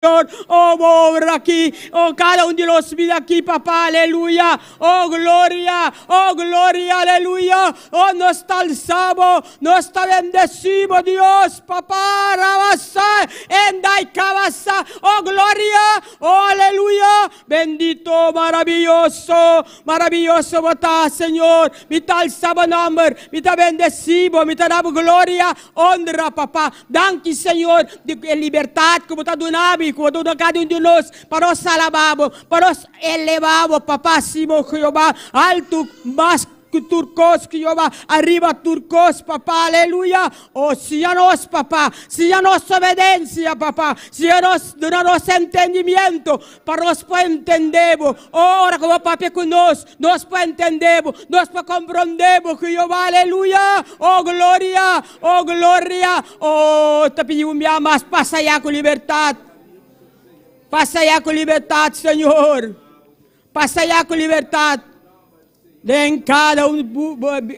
Oh, obra aquí, oh, cada uno de los vidas aquí, papá, aleluya, oh, gloria, aleluya, oh, nos alzamos, nos bendecimos, Dios, papá, rabasa, endai cabasa, oh, gloria, oh, aleluya, bendito, maravilloso, vota, Señor, mi te alzamos nombre, mi te bendecimos, mi te damos gloria, honra, papá, danke, Señor, de libertad, como te donamos, como cada uno de nós, para nos alabamos, para nos elevamos, papá, Simón, Jehová, alto, más turcos, Jehová, arriba turcos, papá, aleluya, oh, síganos, papá, síganos obediencia, papá, síganos, danos entendimiento, para nos poder entender, oh, ahora como papá con nos puede entender, nos puede comprender, Jehová, aleluya, oh, gloria, oh, te pedimos más, pasa allá con libertad. Passa aí com liberdade, Senhor. Passa aí com liberdade. De cada um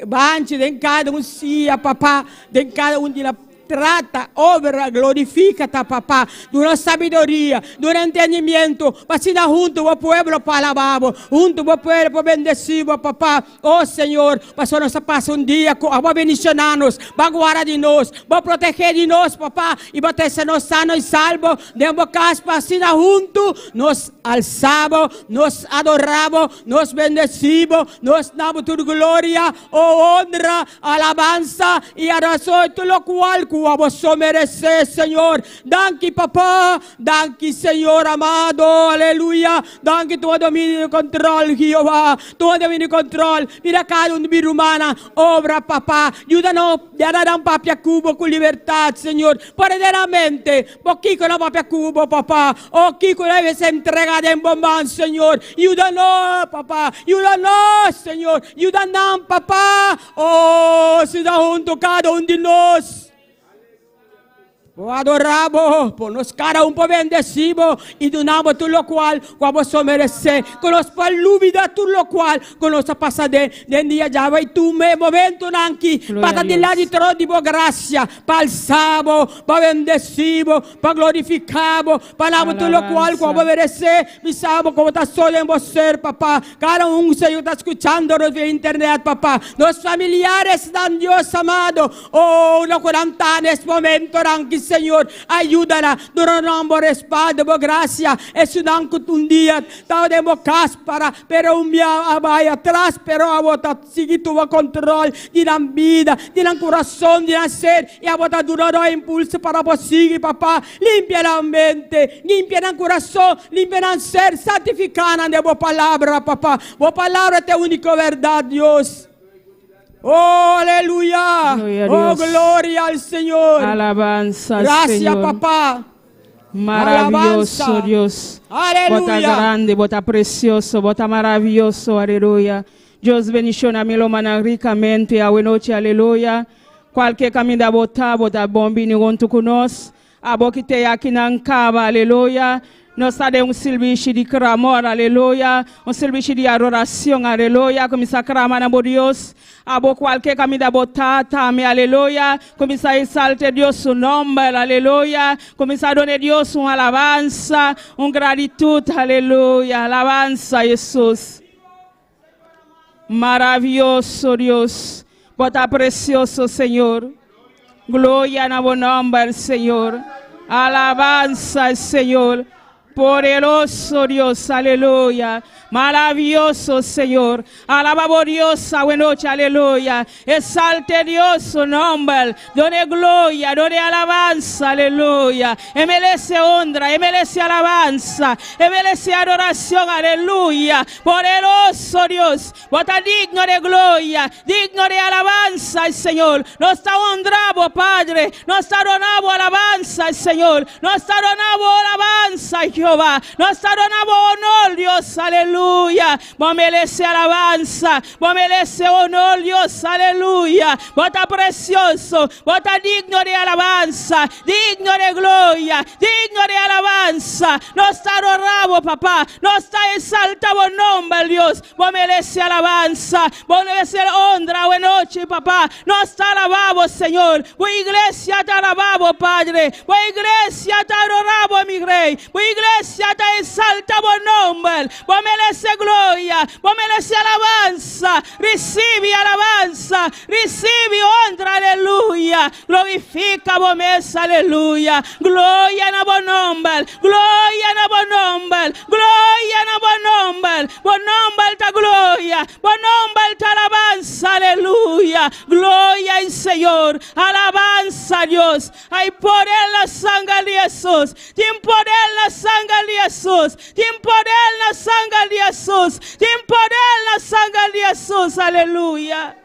bante, de cada um sia, papá. De cada um de la trata, obra, glorifica-te, papá, de una sabiduría, de un entendimiento, para junto al pueblo para alabar, junto al pueblo para bendecir, papá, oh Señor, para nos pasa un día, va a bendicionarnos, va a guardar de nos, va a proteger de nos, papá, y va a tenernos sano y salvo, de ambos casos, para junto, nos alzamos, nos adoramos, nos bendecimos, nos damos tu gloria, oh honra, alabanza y adoración, todo lo cual vos merecer, Señor. Danke, papá. Danke, Señor amado. Aleluya. Danke, tu dominio y control, Jehová. Tu dominio y control. Mira cada un vida humana. Obra, papá. Ayúdanos a dar un papia cubo con libertad, Señor. Verdaderamente. Porque con la papia cubo, papá. O Kiko debe ser entregada en bombán, Señor. Ayúdanos, papá. Ayúdanos, Señor. Ayúdanos, papá. Oh, se da junto cada uno de nosotros. Adoramos, por nos cara un po' bendecimos y donamos todo lo cual vamos a merecer. Con los palúbida todo lo cual con los pasa de día ya va y tú me momento nanki para de la di trono di gracia, palsamos, para bendecimos, para glorificamos, para todo lo cual vamos a merecer. Misamos como está solo en vos ser, papá. Cada un Señor está escuchando vía internet, papá. Los familiares dan Dios amado. Oh, no cuarenta en este momento, nanki. Señor, ayúdala, donamos respaldo, gracia, es un día, estamos cáspara, pero un día va atrás, pero a vota sigue tu control de la vida, de la corazón, de la ser, y a vota durará impulso para vos seguir, papá, limpia la mente, limpia el corazón, limpia el ser, santificada de vos palabra, papá, vos palabra es la única verdad, Dios. Oh, aleluya. Oh, gloria al Señor. Alabanza, gracias, Señor. Papá. Maravilloso, Alabanza. Dios. Aleluya. Bota grande, bota precioso, bota maravilloso, aleluya. Dios bendiciones mi lomana ricamente, a noche, aleluya. Qualquer caminho da bota bombini junto conosco. A boca te aqui na cava, aleluia. Nós temos serviço de clamor, aleluia. Serviço de adoração, aleluia. Começa a clamar na Deus. A boca qualquer caminho da botata, aleluia. Começa a exaltar Deus seu nome, aleluia. Começa a dar Deus uma alabança, gratitude, aleluia. Alabança, Jesus. Maravilhoso Deus. Bota precioso, Senhor. Glória na bom nome, Senhor. Alabanza, Senhor. Poderoso Dios, aleluya. Maravilloso Señor. Alabamos Dios, buenas noches, aleluya. Exalte Dios su nombre. Done gloria, done alabanza, aleluya. Merece honra, merece alabanza, merece adoración, aleluya. Poderoso Dios. Bota digno de gloria, digno de alabanza, Señor. Nos está honrado, Padre. Nos está donado alabanza, Señor. Nos está donado alabanza, Jehová. Nos adoramos honor, Dios, aleluya. Vos mereces alabanza, vos mereces honor, Dios, aleluya. Vos estás precioso, vos estás digno de alabanza, digno de gloria, digno de alabanza. Nos adoramos, papá, nos exaltamos nombre, Dios. Vos mereces alabanza, vos mereces honra, buena noche, papá. Nos alabamos, Señor. Vos iglesia te alabamos, Padre. Vos iglesia te adoramos, mi Rey. Vos iglesia te exaltamos nombre. Vos mereces gloria, vos mereces alabanza. Recibe alabanza, recibe honra, aleluya. Glorifica vos mesa, aleluya. Gloria en vos nombre, gloria en vos nombre, gloria en vos nombre. Vos nombre ta gloria, vos nombre ta alabanza, aleluya. Gloria al Señor, alabanza a Dios. Hay poder en la sangre de Jesús, tiene poder en la sangre de Jesús, tiene poder en la sangre de Jesús, tiene poder en la sangre de Jesús, aleluya.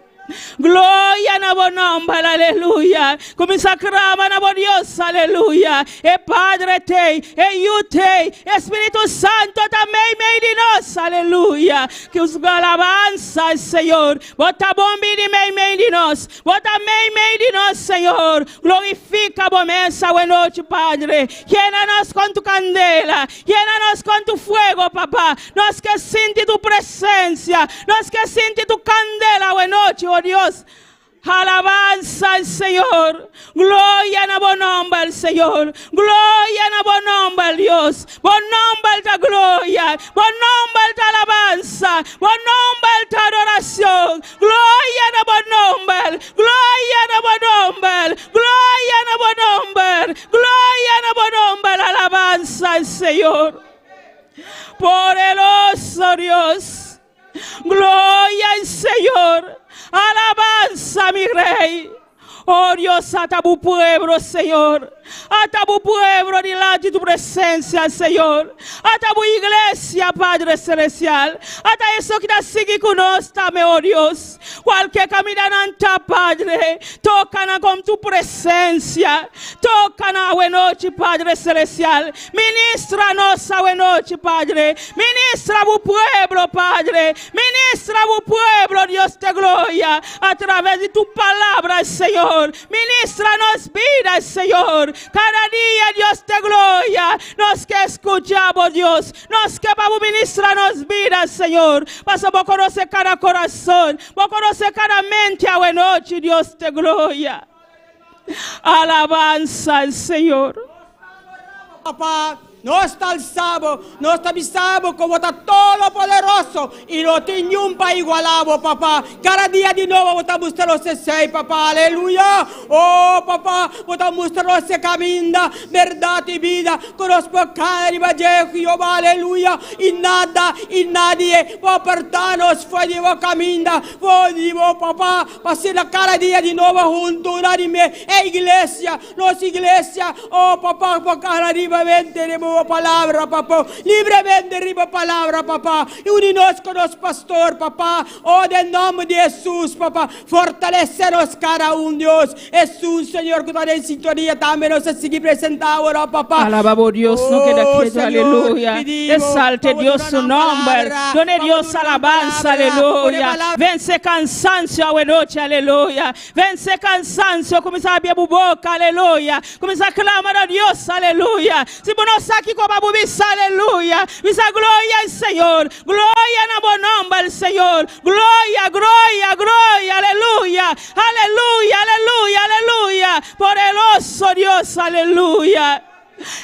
Gloria a vos nombre, aleluya. Comienza a clamar a vos Dios, aleluya. El Padre te, el Hijo te, Espíritu Santo también me dinos, aleluya. Que os alabanza al Señor. Vos también me dinos, vos también me dinos, Señor. Glorifica vos mesa, buena noche, Padre. Llénanos con tu candela, llénanos con tu fuego, papá. Nos que siente tu presencia, nos que siente tu candela, buena noche, oh Dios. Alabanza al Señor, gloria a vos nombre al Señor, gloria a vos nombre Dios, vos nombre la gloria, vos nombre la alabanza, vos nombre la adoración, gloria a vos nombre, gloria a vos nombre, gloria a vos nombre, gloria a vos nombre, alabanza al Señor, poderoso Dios, gloria al Señor. Alabanza, mi Rey. Oh Dios, ata tu pueblo, Señor. Ata tu pueblo delante de tu presencia, Señor. Ata tu iglesia, Padre Celestial. Ata eso que te sigue con nosotros también, oh Dios. Cualquier caminante, Padre, tócanos con tu presencia. Tócanos, buena noche, Padre Celestial. Ministranos a buena noche, Padre. Ministra a tu pueblo, Padre. Ministra a tu pueblo, Dios de gloria. A través de tu palabra, Señor. Ministranos vida, Señor. Cada día, Dios de gloria, nos que escuchamos, Dios, nos que vamos a ministrarnos vida, Señor. Pasa a conocer cada corazón, a conocer cada mente a buena noche, Dios de gloria. Alabanza al Señor. Papá, nos alzamos, nos avisamos como está todo poderoso y no tiene un pa igualado, papá. Cada día de nuevo vamos a los seis, papá, aleluya. Oh, papá, vamos a los camino, verdad y vida, con los pecados y vallejo, Jehová, aleluya. Y nada y nadie va a apartarnos fuera de camino, fuera, papá, pasar cada día de nuevo junto, unánime, iglesia, nos iglesia, oh, papá, por cada día venderemos palabra, papá, libremente riba palabra, papá, y uninos con los pastor, papá, oh, del nombre de Jesús, papá, fortaleceros cada uno, Dios, Jesús, Señor, que está en sintonía, también nos sigue presentado ahora, papá. Alabamos Dios, no queda quieto, aleluya, exalte Dios su nombre, done Dios alabanza, aleluya, vence cansancio, buena noche, aleluya, vence cansancio, comienza a abrir tu boca, aleluya, comienza a clamar a Dios, aleluya, si vos no sabes como a bubisa, aleluya. Visa gloria al Señor. Gloria en el nombre del Señor. Gloria, gloria, gloria, aleluya. Aleluya, aleluya, aleluya. Poderoso Dios, aleluya.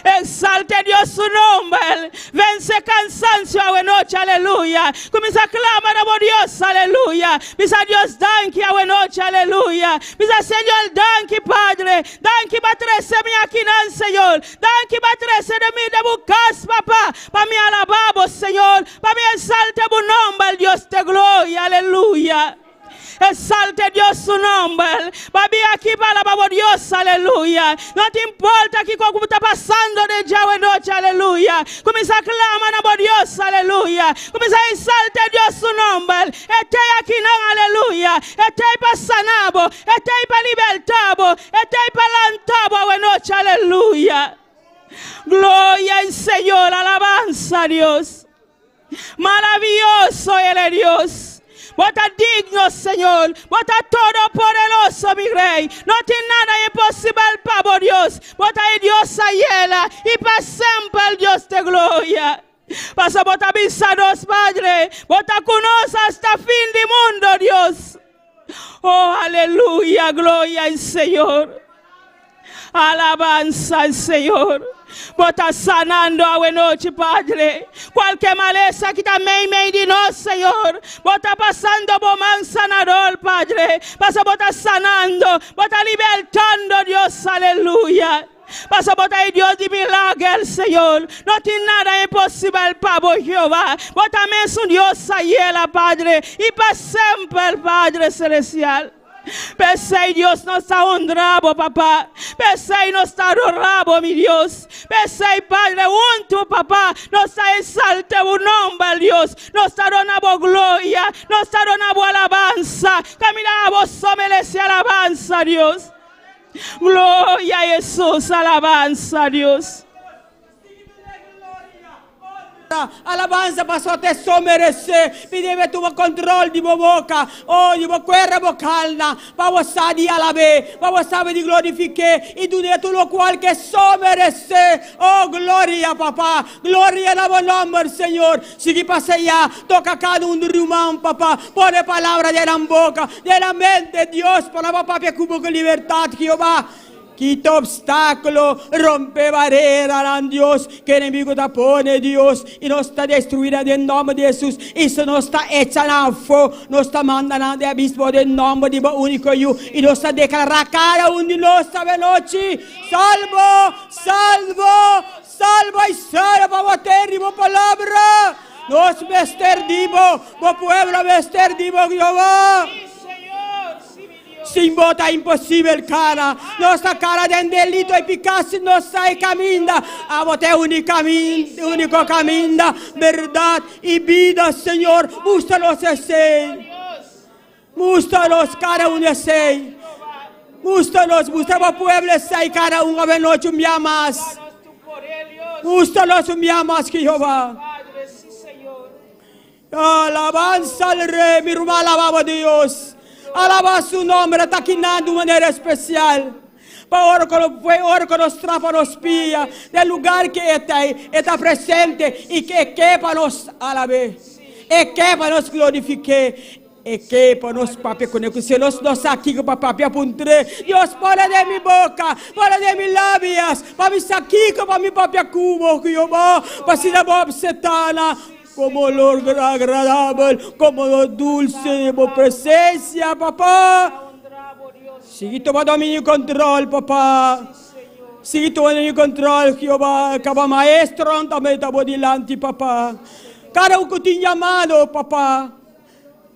Exalte Dios su nombre. Vence cansancio a noche, aleluya. Comienza a clamar a Dios, aleluya. Misa Dios, danke a noche, aleluya. Misa Señor, danke Padre. Danke para trece mi aquí, Señor. Danke para trece de mí de buscas, papá. Para mi alabamos, Señor. Para mi exalte tu nombre, Dios de gloria, aleluya. Exalte Dios su nombre. Babi aquí para Dios, aleluya. No te importa aquí como está pasando de ya de noche, aleluya. Comienza a clamar a Dios, aleluya. Comienza a exalte Dios su nombre. Estoy aquí, no, aleluya. Estoy para sanabo. Estoy para libertabo. Estoy para lantabo de noche, aleluya. Gloria al Señor, alabanza a Dios. Maravilloso eres Dios. Vos estás digno, Señor. Vos estás todopoderoso, mi Rey. No tiene nada imposible para Dios. Vos estás Dios ayela y para siempre el Dios de gloria. Pasa vos estás visados, Padre. Vos estás con nosotros hasta fin del mundo, Dios. Oh, aleluya, gloria al Señor. Alabanza al Señor. Vos estás sanando a noche, Padre. Cualquier maleza que también me di, no, Señor. Vos estás pasando por man sanador, Padre. Pasa, vos estás sanando. Vos estás libertando, Dios, aleluya. Pasa, vos estás Dios de milagro, Señor. No tiene nada imposible para vos, Jehová. Vos también es un Dios ayela, Padre. Y para siempre, el Padre celestial. Pensei, Dios, no está un rabo, papá. Pensei, no está un rabo, mi Dios. Pensei, Padre, unto, papá. No está exalta un nombre, Dios. No está dando gloria. No está dando alabanza. Camina a vos, merece alabanza, Dios. Gloria a Jesús, alabanza, Dios. Alabanza pasó te somerece. Pideme tu control di boca. Oh, di guerra vocalna. Vamos a di alabe. Vamos a di glorifique. Y tu tu lo cual que somerece. Oh, gloria, papá. Gloria a tu nombre, Señor. Si que pasa ya, toca cada un rumán, papá. Pone palabra de la boca, de la mente, Dios, para papá, que cubo con libertad, Jehová. Quita obstáculo, rompe barrera, Dios, que el enemigo te pone, Dios, y no está destruida en nombre de Jesús. Eso no está hecha en fuego, no está mandando de abismo en nombre de único yo, y no está declarando cada uno de nosotros noche. Salvo, salvo, salvo y salvo, para terrible palabra. Nos vestirdivo, para pueblo vestirdivo, Jehová. Sin vota impossibile, cara. Nostra cara de delito e picassi non sai caminda. A vote unico caminda. Verdad y vida, Señor. Mústranos ese. Mústranos cada uno sei. Mústranos, mustra pueblo sei cada uno a noche un día más. Mústranos un día más, Jehová. Alabanza al Rey, mi hermano, alababa a Dios. Alaba su nombre, taquinando de maneira especial. Para ora que nos trapa nos pia, del lugar que está presente y que para nos alabe, e que para nos glorifique, e que para nos papi coneco. Se nós aqui para papi apuntre, Deus para de mi boca, para de mi labias, para mi saquico, para mi papi cubo, que eu vou, para si la bob setana. Como olor agradable, como lo dulce de tu presencia, papá. Sigue tomando mi control, papá. Sigue tomando mi control, Jehová. Cada maestro también está delante, papá. Cada uno que te llamado, papá.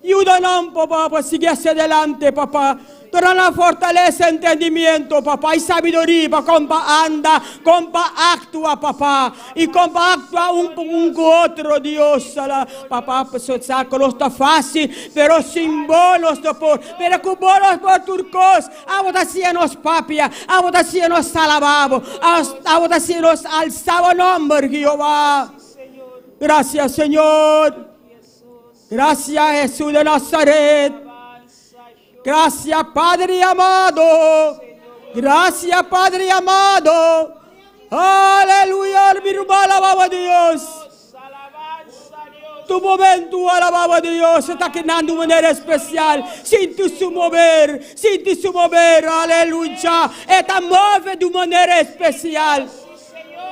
Ayúdanos, papá, para seguir hacia adelante, papá. Torna la fortaleza, entendimiento, papá, y sabiduría para compa actúa, papá, y compa actúa un con otro, Dios, papá, pues saco no está fácil, pero sin bonos, pero con bonos por turcos, a votación nos papia, a votación nos alabamos, a votación nos alzamos nombre, Jehová. Gracias, Señor. Gracias, Jesús de Nazaret. Gracias, Padre amado. Gracias, Padre amado. Aleluya, mi hermano, alababa a Dios. Tu momento, alababa a Dios, está quedando de manera especial. Siente su mover, aleluya. Está mueve de manera especial.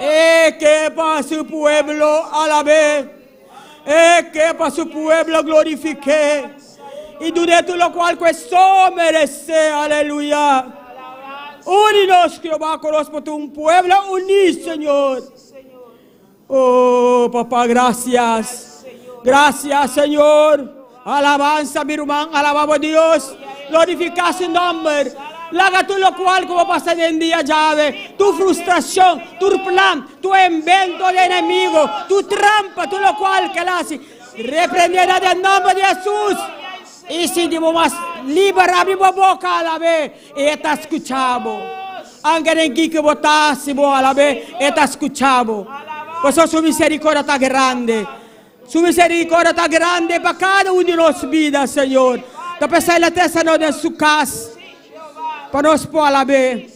Que para su pueblo alabe. Que para su pueblo glorifique. Y durante lo cual questo merece, aleluya. Úninos, Jehová, conozco un pueblo unido, Señor. Oh, papá, gracias. Gracias, Señor. Alabanza, mi hermano, alabamos a Dios. Glorifica su nombre. Laga tú lo cual como pasa en día llave. Tu frustración, tu plan, tu invento de enemigo, tu trampa, tú lo cual que la hace. Reprendida del nombre de Jesús. Y si digo más, libera mi boca a la vez y te escuchamos. Anche en chi che votassimo alla me e ti ascoltavo. Questo su misericordia ta grande. Su misericordia ta grande per cada uno di noi vita, Signore. Da pensare la testa non è su casa. Per noi può alla me.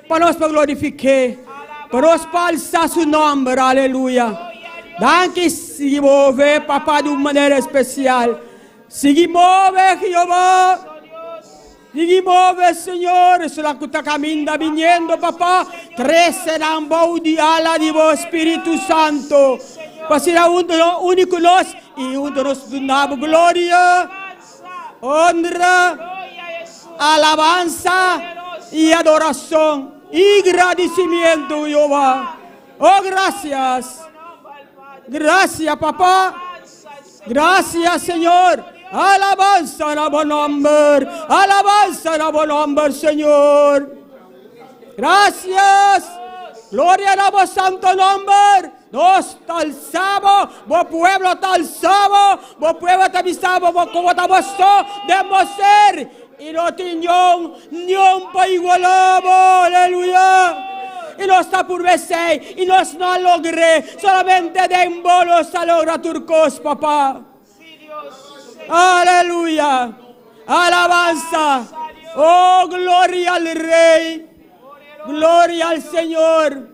Per noi può glorificare. Per noi può alzare su nome, alleluia. Anche si muove, papà, di una maniera speciale. Si muove, Jehová. Si muove, Signore, sulla tutta cammina viniendo, papà. Crece la di ala di voi, Spirito Santo. Così la unico nos e uno nos donamos gloria, honra, alabanza y adoración y agradecimiento, Jehová. Oh, gracias. Gracias, papá. Gracias, Señor. Alabanza a buen nombre. Alabanza a buen nombre, Señor. Gracias. Gloria a vos santo nombre. Nos te alzamos. Vos pueblo te alzamos. Vos pueblo te avisamos. Vos como te vosotros debemos ser. Y no tiñón ni un pa igualamos. Aleluya. Y no está por vencer, y nos no logré, solamente de en bolos a logra turcos, papá. Aleluya, alabanza, oh gloria al Rey, gloria al Señor.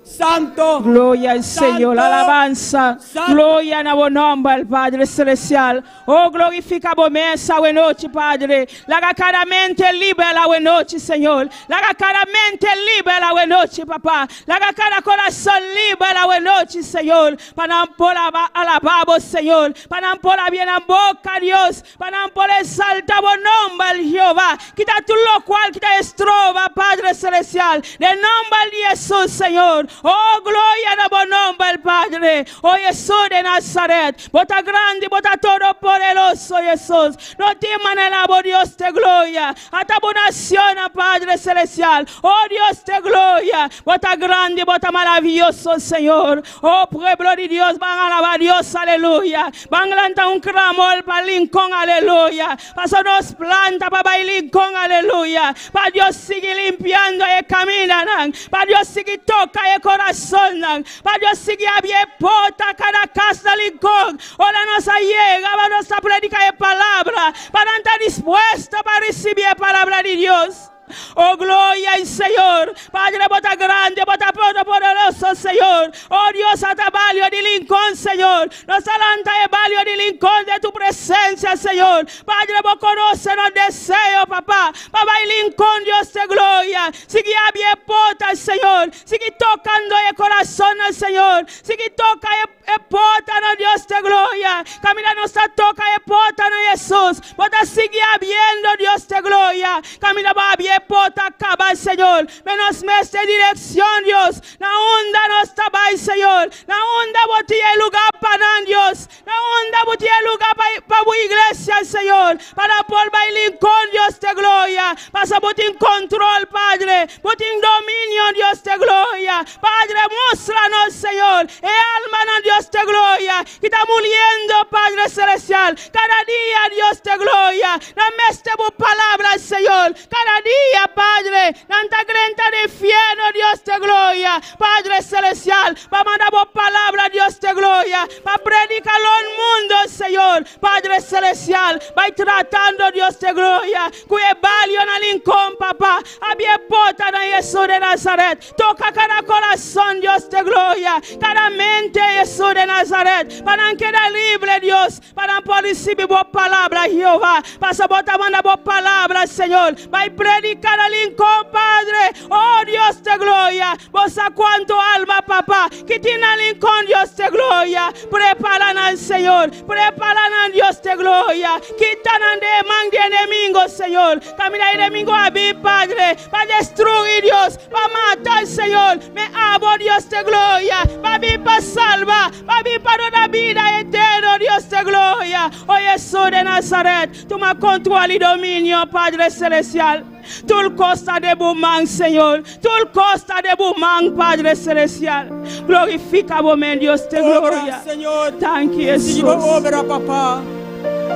Santo, gloria al Señor, alabanza, Santo. Gloria a vos nombre, al Padre Celestial. Oh, glorifica vos mesa, buena noche, Padre. La cada mente libera la buena noche, Señor. La cada mente libera la buena noche, papá. La cada corazón libera la buena noche, Señor. Para por alabamos, Señor. Para por la bien en boca, Dios. Para por exaltar vos nombre, Jehová. Quita tú lo cual que te estroba, Padre Celestial. De nombre de Jesús, Señor. Oh, gloria a vos nombre, Padre. Oh, Jesús de Nazaret. Bota grande, bota todo poderoso, Jesús. No teman el amor, Dios de gloria. Hasta tu nación, Padre Celestial. Oh, Dios de gloria. Bota grande, bota maravilloso, Señor. Oh, pueblo de Dios, van a alabar a Dios, aleluya. Van a lanzar un clamor para Lincoln, aleluya. Para nos planta para Lincoln, aleluya. Para Dios sigue limpiando y caminan. Para Dios sigue toca y corazón, para Dios sigue abrir porta cada casa de Lincoln. Ahora nos llega, para nos predicar la palabra, para estar dispuesta para recibir la palabra de Dios. Oh, gloria al Señor. Padre, bota grande, bota poderoso, Señor. Oh, Dios, hasta valio de Lincoln, Señor. Nos alanta el valio de Lincoln de tu presencia, Señor. Padre, vos conoces los deseos, papá. Papá y Lincoln, Dios de gloria. Sigue abierta porta, Señor. Sigue tocando el corazón, Señor. Sigue toca el porta, Dios de gloria. Camina nuestra toca el porta, Jesús. Bota sigue abriendo, Dios de gloria. Camina va abierta. Porta acabar, Señor. Menos mes de dirección, Dios. La onda no está ahí, Señor. La onda botia lugar para Dios. La onda botia lugar para tu iglesia, Señor. Para por bailar con Dios de gloria. Pasa botin control, Padre. Botin dominio, Dios de gloria. Padre, muéstranos, Señor. El alma, Dios de gloria. Que está muriendo, Padre Celestial. Cada día, Dios de gloria. Dame esta palabra, Señor. Cada día, Padre, tanta crenta de infierno, Dios de gloria, Padre Celestial, va a mandar vos palabra, Dios de gloria, va a predicarlo al mundo, Señor, Padre Celestial, va a ir tratando, Dios de gloria, cuye valio en Lincoln, papá, había porta en Jesús de Nazaret, toca cada corazón, Dios de gloria, cada mente, Jesús de Nazaret, para quedar libre, Dios, para poder recibir vos palabra, Jehová, pasa vos a mandar vos palabra, Señor, va a predicar a Lincoln, Padre, oh Dios de gloria, vos a cuánto alma, papá, que tiene a Lincoln, Dios de gloria, preparan al Señor, preparan a Dios de gloria, quitan a demán de enemigos, Señor, camina el enemigo a mí, Padre, para destruir, Dios, para matar, Señor, me amo, Dios de gloria, para mí, para salvar, para mí, para una vida eterna, Dios de gloria, oh Jesús de Nazaret, toma control y dominio, Padre Celestial. Tú el costa de Bumán, Señor. Tú el costa de Bumán, Padre Celestial. Glorifica vos, Dios de gloria. Señor. Thank you, Jesús. Obra, papá.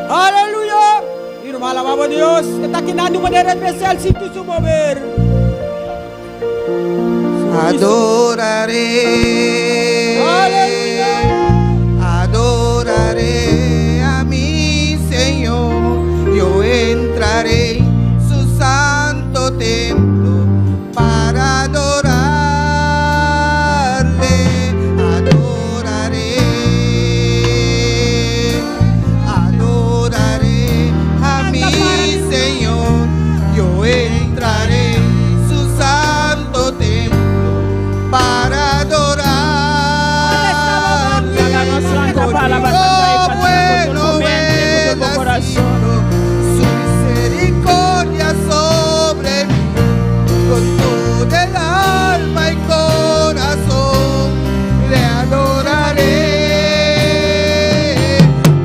Aleluya. Y nos alabamos a Dios. Está aquí dando de manera especial si tú su mover. Adoraré, adoraré a mi Señor. Yo entraré en su santo templo para adorarle. Adoraré, adoraré a mi Señor. Yo entraré en su santo templo para adorarle. Conmigo bueno Él ha sido, su misericordia sobre mí, con todo el alma y corazón le adoraré.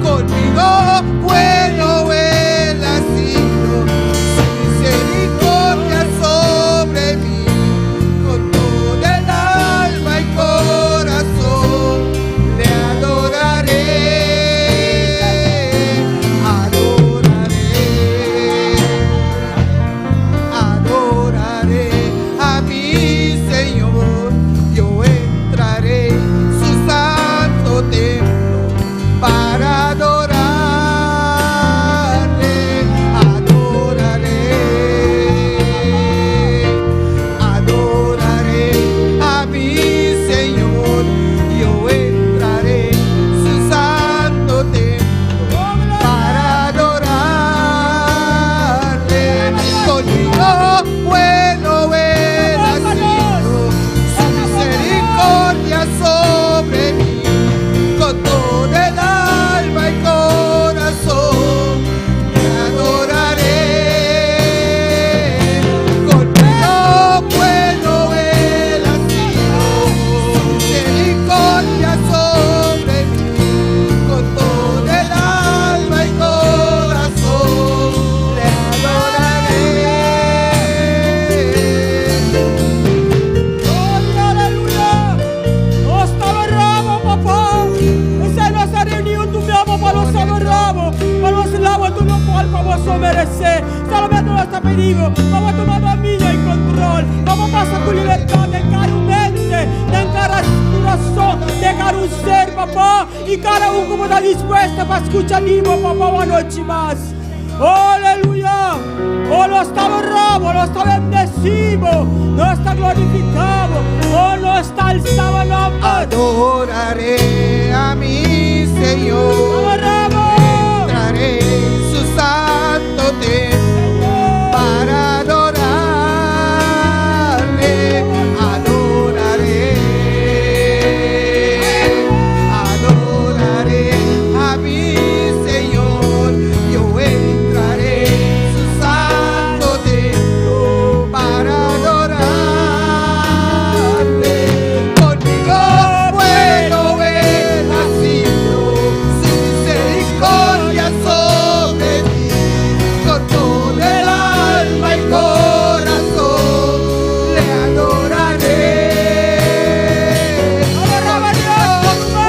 Conmigo bueno Él ha sido, su misericordia sobre mí, con todo el alma y corazón le adoraré. Adoraré a mi Señor. Yo entraré en su santo templo para adorarle. Adoraré, adoraré a mi Señor. Yo entraré en su santo templo para adorarle. Conmigo bueno Él ha sido, su misericordia sobre mí, con todo el alma y corazón le adoraré. Conmigo bueno Él ha sido, su misericordia sobre mí, con todo el alma y corazón le adoraré. Gloria, aleluia. Nós te adoramos, papá. Essa é a nossa reunião do meu, papá. Nós te adoramos. Mas nós lava tu não pode para você merecer. Solamente nós te pedimos. Vamos tomar domínio e controle. Vamos passar com liberdade. Dencar o mente. Dencar a coração. Dencar o ser, papá. E cada como está disposto para escutar livro, papá, uma noite mais. Oh, aleluia. Oh, nós te adoramos, nós te bendecimos, nós te glorificamos, oh, nós te alzamos nombre. Adoraré a mi Señor. Adoramos. Entraré en su santo templo para adorarle. Adoraré, adoraré a mi Señor. Yo entraré en su santo templo para adorarle. Conmigo bueno Él ha sido, su misericordia sobre mí, con todo el alma y corazón le adoraré.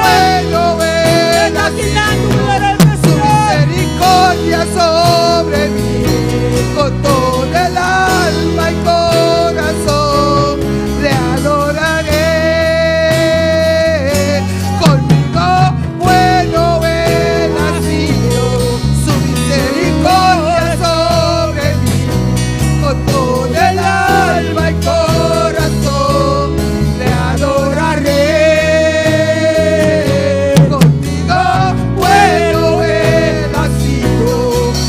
Bueno Él ha sido, su misericordia sobre mí, con todo el alma y corazón le adoraré. Conmigo bueno Él ha sido, su misericordia sobre mí, con todo el alma y corazón le adoraré. Conmigo bueno Él ha sido,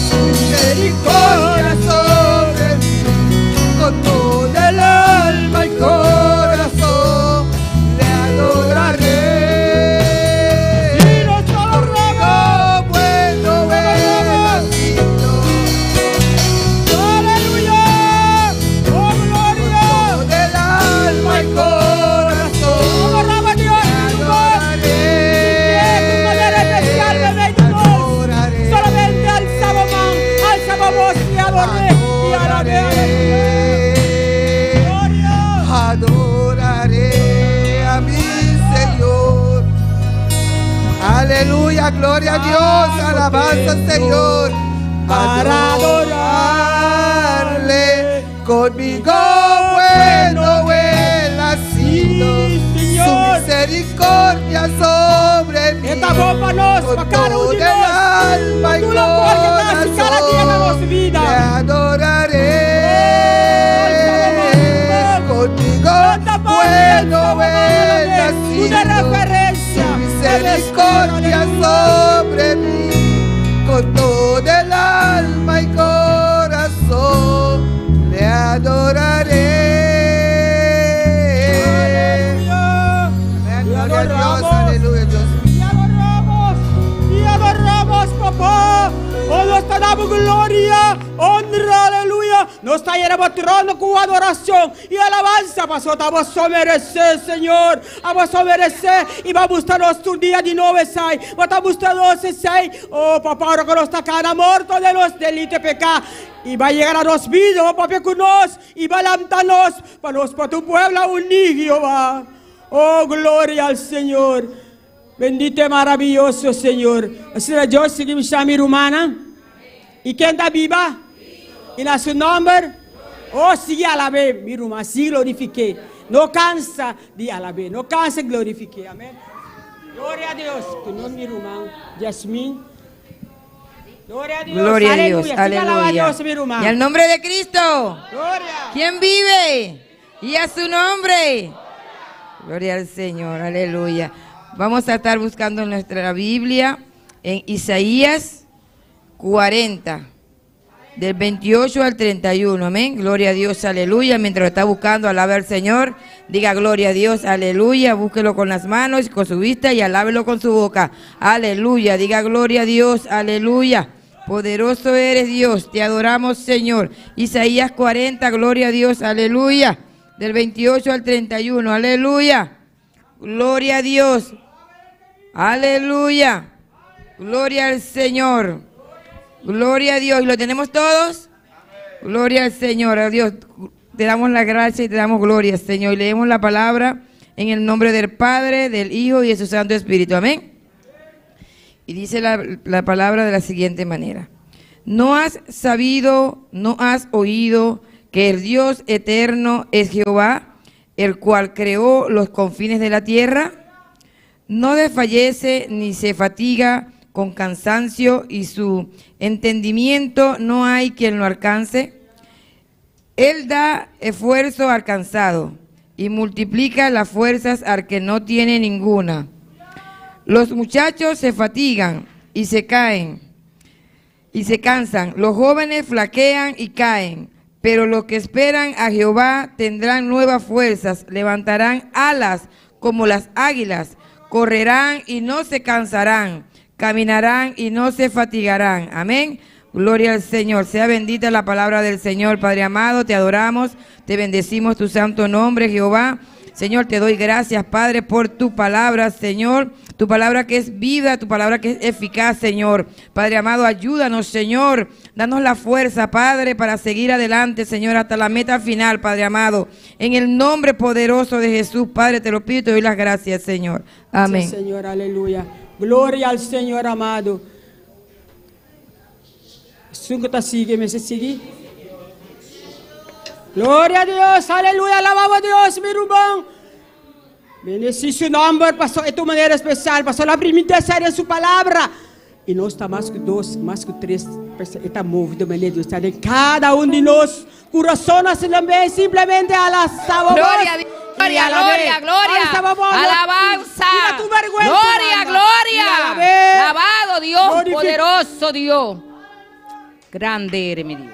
su misericordia sobre mí, con todo el alma y corazón le adoraré. Conmigo bueno Él ha sido, Aleluya. Oh, gloria. del alma y corazón Adoramos a Dios en tu voz. De manera especial, bebé, en tu voz. Solamente alzamos voz y adoré y alabé. Gloria. Adoraré a mi Señor. Aleluya, gloria a Dios, alabanza al Señor. Para adorarle, conmigo bueno Él ha misericordia sobre mí. Esta bomba nos, Con para cada todo uno el de nos. alma y Tú lo cual que estás en cada día de corazón nuestra vida. te adoraré. Contigo bueno he Una nacido. referencia. Misericordia sobre mí. Con todo el alma y corazón le adoraré. Gloria a Dios, aleluya, Dios. Y adoramos, papá. Oh, nos te damos gloria, honra, aleluya. Nos está llenando trono con adoración y alabanza. Pasó, vamos a merecer, Señor. Vamos a merecer y vamos a estar nuestro día de nuevo, sai. Vamos a estar nuestro, sai. Oh, papá, ahora que nos está cada muerto de los delitos y pecados. Y va a llegar a los vidas, papá, con nos. Y va a levantarnos para tu pueblo unido, Jehová. Oh, gloria al Señor. Bendito y maravilloso, Señor. Así que Dios sigue mi chama romana. ¿Y quién está viva? Y en su nombre. Oh, sigue alabé, mi romana. Sí, glorifique. No cansa de alabé. No cansa de glorifique. Amén. Gloria a Dios. Tu nombre, mi romana. Yasmín. Gloria a Dios. Gloria a Dios. Sigue alabando a Aleluya. Dios, mi romana. Y al nombre de Cristo. Gloria. ¿Quién vive? Y a su nombre. Gloria al Señor. Aleluya. Vamos a estar buscando en nuestra Biblia en Isaías 40, del 28 al 31, amén. Gloria a Dios, aleluya. Mientras lo está buscando, alabe al Señor. Diga gloria a Dios, aleluya. Búsquelo con las manos y con su vista y alábelo con su boca. Aleluya. Diga gloria a Dios, aleluya. Poderoso eres Dios, te adoramos, Señor. Isaías 40, gloria a Dios, aleluya. Del 28 al 31, aleluya. Gloria a Dios. Aleluya. Gloria al Señor. Gloria a Dios. ¿Y lo tenemos todos? Gloria al Señor. A Dios. Te damos la gracia y te damos gloria, Señor. Y leemos la palabra en el nombre del Padre, del Hijo y de su Santo Espíritu. Amén. Y dice la palabra de la siguiente manera. ¿No has sabido, no has oído que el Dios eterno es Jehová, el cual creó los confines de la tierra? No desfallece ni se fatiga con cansancio, y su entendimiento no hay quien lo alcance. Él da esfuerzo al cansado y multiplica las fuerzas al que no tiene ninguna. Los muchachos se fatigan y se caen y se cansan. Los jóvenes flaquean y caen. Pero los que esperan a Jehová tendrán nuevas fuerzas, levantarán alas como las águilas, correrán y no se cansarán, caminarán y no se fatigarán. Amén. Gloria al Señor. Sea bendita la palabra del Señor. Padre amado, te adoramos, te bendecimos tu santo nombre, Jehová. Señor, te doy gracias, Padre, por tu palabra, Señor. Tu palabra que es viva, tu palabra que es eficaz, Señor. Padre amado, ayúdanos, Señor. Danos la fuerza, Padre, para seguir adelante, Señor, hasta la meta final, Padre amado. En el nombre poderoso de Jesús, Padre, te lo pido y te doy las gracias, Señor. Amén. Sí, Señor, aleluya. Gloria al Señor amado. Súcata, sígueme, se sigue. Gloria a Dios, aleluya, alabamos a Dios, mi hermano. Bendecí su nombre, pasó de tu manera especial, pasó la primera serie de su palabra. Y no está más que dos, más que tres, está movido, de manera de estar en cada uno de los corazones también, simplemente a la sábado. Gloria a Dios. Gloria, gloria, gloria. Alabanza. Gloria, gloria. Alabado Dios, poderoso Dios. Grande eres, mi Dios.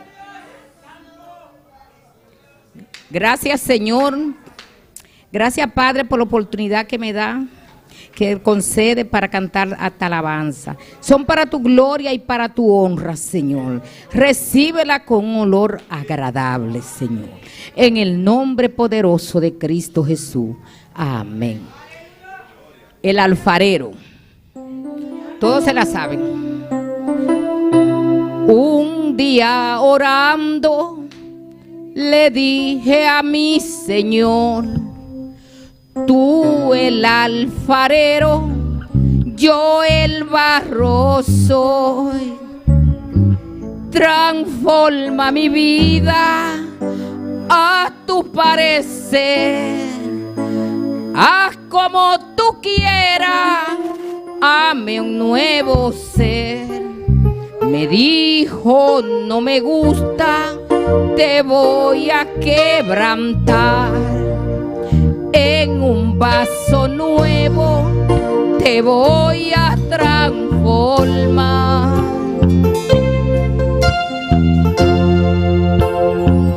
Gracias, Señor. Gracias, Padre, por la oportunidad que me da, que concede para cantar hasta alabanza. Son para tu gloria y para tu honra, Señor. Recíbela con un olor agradable, Señor. En el nombre poderoso de Cristo Jesús. Amén. El alfarero. Todos se la saben. Un día orando, le dije a mi Señor, tú el alfarero, yo el barro soy. Transforma mi vida a tu parecer. haz como tú quieras, hazme un nuevo ser. Me dijo, no me gusta, te voy a quebrantar. En un vaso nuevo te voy a transformar.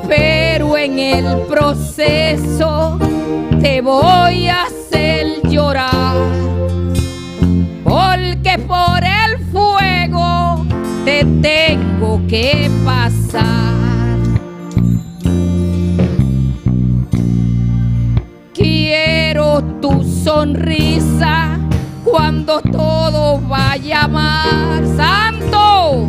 Pero en el proceso te voy a hacer llorar, porque por el fuego te tengo que pasar. Quiero tu sonrisa cuando todo vaya mal, santo.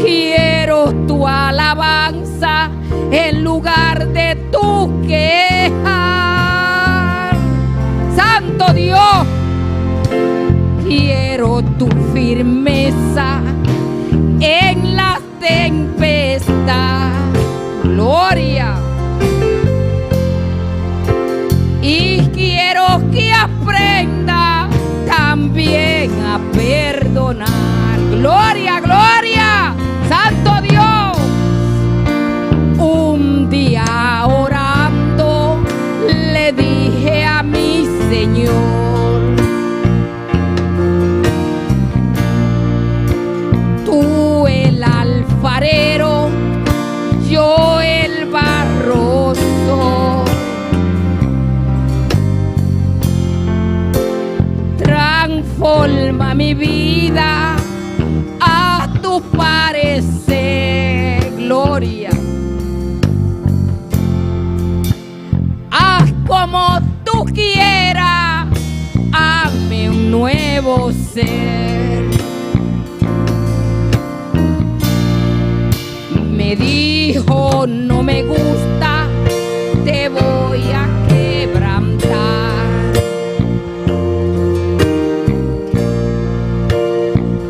Quiero tu alabanza en lugar de tu queja, santo Dios. Quiero tu firmeza en la tempestad, gloria. Y quiero que aprenda también a perdonar, gloria, gloria, santo Dios. Un día orando le dije a mi Señor, tú el alfarero, yo el barro soy. Transforma mi vida a tu parecer, gloria. Haz como tú quieras, hazme un nuevo ser. Me dijo, no me gusta, te voy a quebrantar.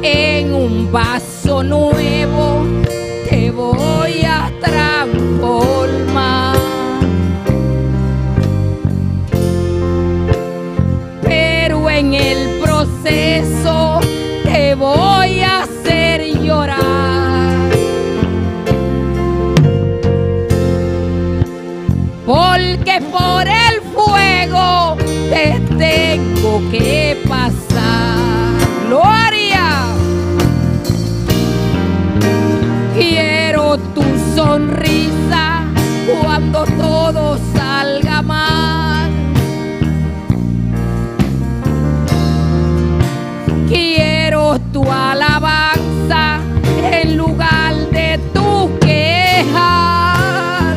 En un vaso nuevo te voy a transformar. Pero en el proceso te voy a hacer llorar, porque por el fuego te tengo que pasar, gloria. Quiero tu sonrisa cuando todo salga mal. Quiero tu alabanza en lugar de tu queja.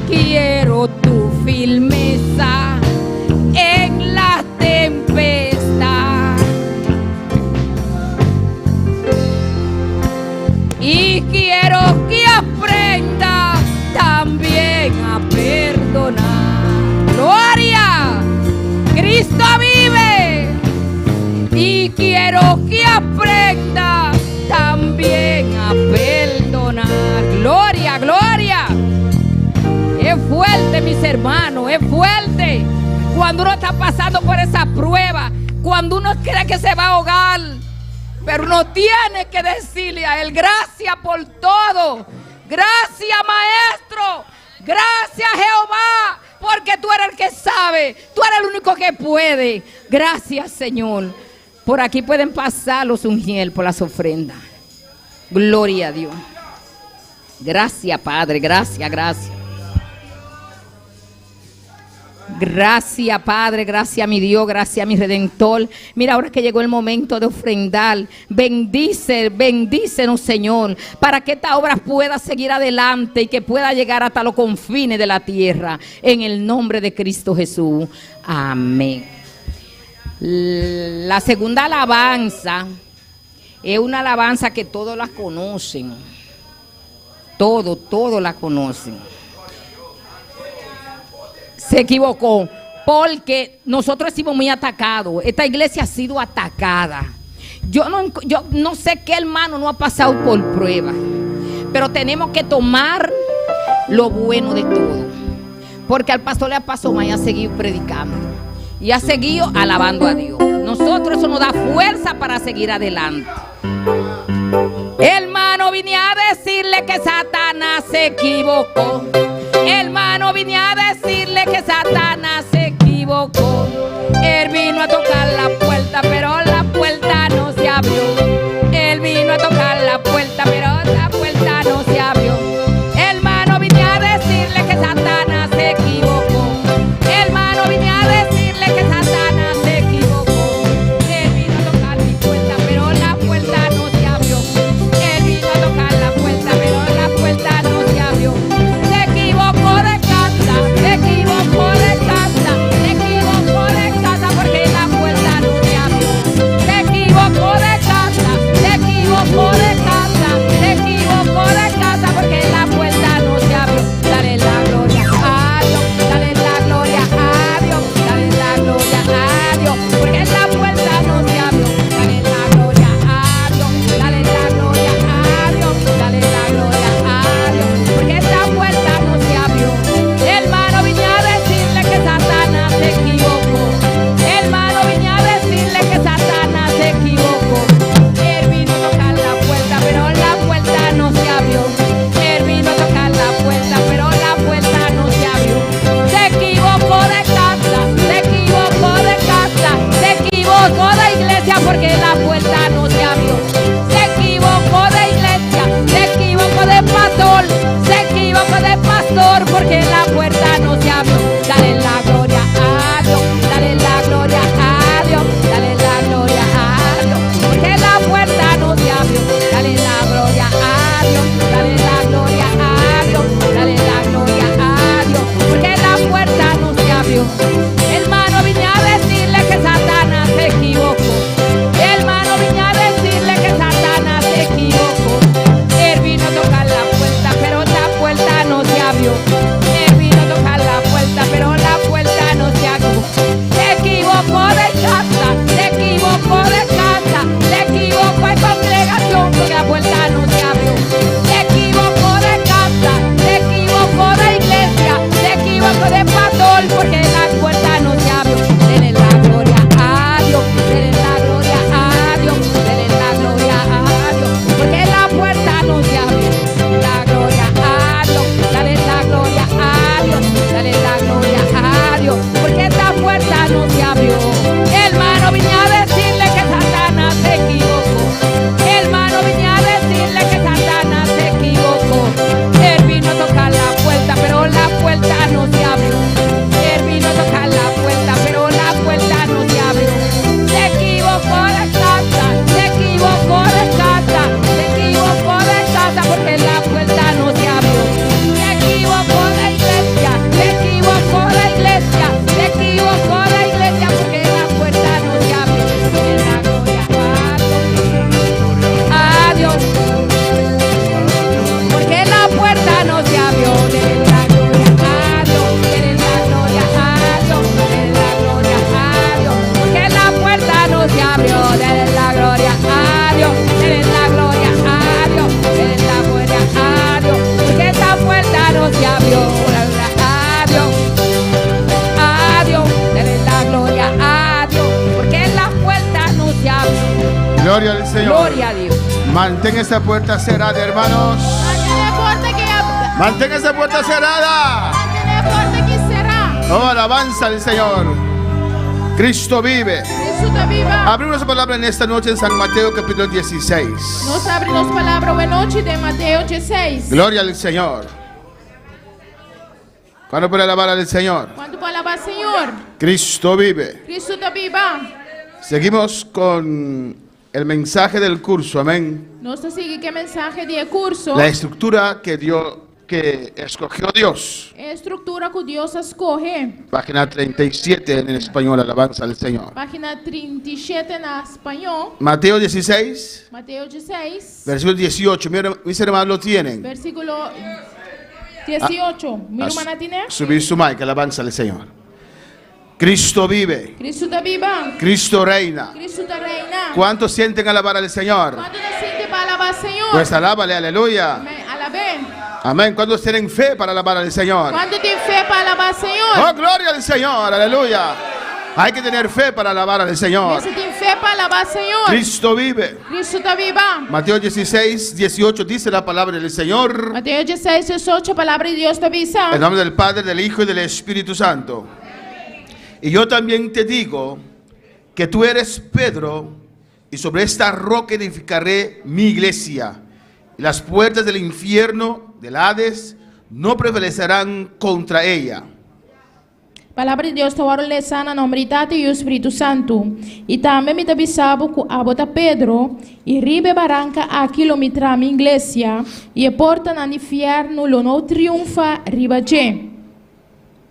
Quiero tu firmeza en la tempestad. Y quiero que aprenda también a perdonar, gloria. Cristo vive. Y quiero que aprenda también a perdonar, gloria, gloria. Es fuerte, mis hermanos, es fuerte cuando uno está pasando por esa prueba, cuando uno cree que se va a ahogar, pero uno tiene que decirle a Él, gracias por todo, gracias Maestro, gracias Jehová, porque tú eres el que sabe, tú eres el único que puede. Gracias, Señor. Por aquí pueden pasar los ungiel por las ofrendas. Gloria a Dios. Gracias, Padre, gracias, gracias. Gracias, Padre, gracias mi Dios, gracias mi Redentor. Mira, ahora que llegó el momento de ofrendar, bendícenos, Señor, para que esta obra pueda seguir adelante y que pueda llegar hasta los confines de la tierra, en el nombre de Cristo Jesús. Amén. La segunda alabanza es una alabanza que todos la conocen. Todos la conocen. Se equivocó, porque nosotros hemos sido muy atacados. Esta iglesia ha sido atacada. Yo no sé qué hermano no ha pasado por prueba, pero tenemos que tomar lo bueno de todo. Porque al pastor le pasó más y ha seguido predicando. Y ha seguido alabando a Dios. Nosotros eso nos da fuerza para seguir adelante. Hermano, vine a decirle que Satanás se equivocó. Hermano, vine a decirle que Satanás se equivocó. Él vino a tocar la puerta, pero la puerta no se abrió. Él vino a tocar la puerta, pero la puerta no se abrió. Hermano, vine a decirle que Satanás se equivocó. Hermano, vine a decirle que Satanás se equivocó. Él vino a tocar mi puerta, pero la puerta no se abrió. Él vino a tocar la puerta, pero la puerta no se abrió. Se equivocó de casa, se equivocó de casa, se equivocó de casa porque la puerta no se abrió. Se equivocó de casa, se equivocó de casa, se equivocó de casa porque la puerta no se abrió. Dale la gloria a Dios, dale la gloria a Dios, dale la gloria a Dios, porque la puerta no se abrió. Dale la gloria a Dios, dale la gloria a Dios, dale la gloria a Dios, porque esta puerta no se abrió. Hermano, vine a decirle que Satanás se equivocó. Hermano, vine a decirle que Satanás se equivocó. Él vino a tocar la puerta, pero la puerta no se abrió. Él vino a tocar la puerta, pero la puerta no se abrió. Se equivocó de casa, se equivocó de casa, se equivocó de iglesia porque la puerta no se abrió. Se equivocó de iglesia, se equivocó de pastor, se equivocó de pastor porque la puerta no se abrió. Dale la gloria a Dios, dale la gloria a Dios, dale la gloria a Dios, porque la puerta no se abrió. Dale la gloria a Dios, dale la gloria a Dios, dale la gloria a Dios, porque la puerta no se abrió. Hermano, vine a decirle que Satanás se equivocó. Hermano, vine a decirle que Satanás se equivocó. Él vino a tocar la puerta, pero la puerta no se abrió. Él vino a tocar la puerta, pero la puerta no se abrió. Se equivocó de casa, se equivocó de casa, se equivocó de congregación porque la puerta no se abrió. Se equivocó de casa, se equivocó de iglesia, se equivocó de pastor porque la puerta no se abrió. Denle la gloria a Dios, denle la gloria a Dios, denle la gloria a Dios, porque la puerta no se abrió. La gloria a Dios, dale la gloria a Dios, dale la gloria a Dios, porque esta puerta no se abrió. Hermano, vine a decirle que Satanás se equivocó. Hermano, vine a decirle que Satanás se equivocó. Él vino a tocar la puerta, pero la puerta no se abrió. Él vino a tocar la puerta, pero la puerta no se abrió. Se equivocó de casa, se equivocó de casa, se equivocó de casa porque la puerta no se abrió. Se equivocó de iglesia, se equivocó de iglesia, se equivocó de iglesia porque la puerta no se abrió. En la gloria a Dios, porque la puerta no se abrió. En la gloria a Dios, en la gloria a Dios, en la gloria a Dios, porque la puerta no se abrió. En la gloria a Dios, en la gloria a Dios, en la gloria a Dios, porque esta puerta no se abrió. A Dios, denle la gloria a Dios, porque la puerta no se abrió. Gloria al Señor. Gloria a Dios. Mantén esa puerta cerrada, hermanos. Mantén esa puerta cerrada. Oh, alabanza al Señor. Cristo vive. Abrimos la palabra en esta noche en San Mateo capítulo 16. Nós abrimos palavra hoje noite de Mateus 16. Gloria al Señor. ¿Cuándo puede alabar al Señor? Quando pode alabar Senhor, Cristo vive. Cristo está viva. Seguimos con el mensaje del curso, amén. Nós seguimos que mensagem de curso. La estructura que escogió Dios. É a estrutura que Deus escolhe. Página 37 en el español, alabanza al Señor. Página 37 na espanhol. Mateo 16, Mateus 16, versículo 18. Mis hermanos lo tienen. versículo 18. Mira uma natine. Subir su mic, alabanza al Señor. Cristo vive. Cristo está viva. Cristo reina. Cristo está reina. ¿Cuántos sienten alabar al Señor? Quando nós sente para alabar Senhor. Pues alábale, aleluya. Amém. Alabé. Amén. ¿Cuántos tienen fe para alabar al Señor? Quanto tem fé para alabar o Senhor? Oh, gloria al Señor, aleluya. Hay que tener fe para alabar al Señor. Você tem fé para alabar o Senhor? Cristo vive. Cristo está viva. Mateo 16, 18 dice la palabra del Señor. Mateus 16, 18, a palavra de Deus está viva. En nombre del Padre, del Hijo y del Espíritu Santo. Y yo también te digo que tú eres Pedro, y sobre esta roca edificaré mi iglesia. Y las puertas del infierno, del Hades, no prevalecerán contra ella. Palavra de Deus está ora lesana na nome e o Espírito Santo. E também me avisava que a bota Pedro e ribe barranca a quilômetro minha igreja e a porta no inferno lo não triunfa riba je.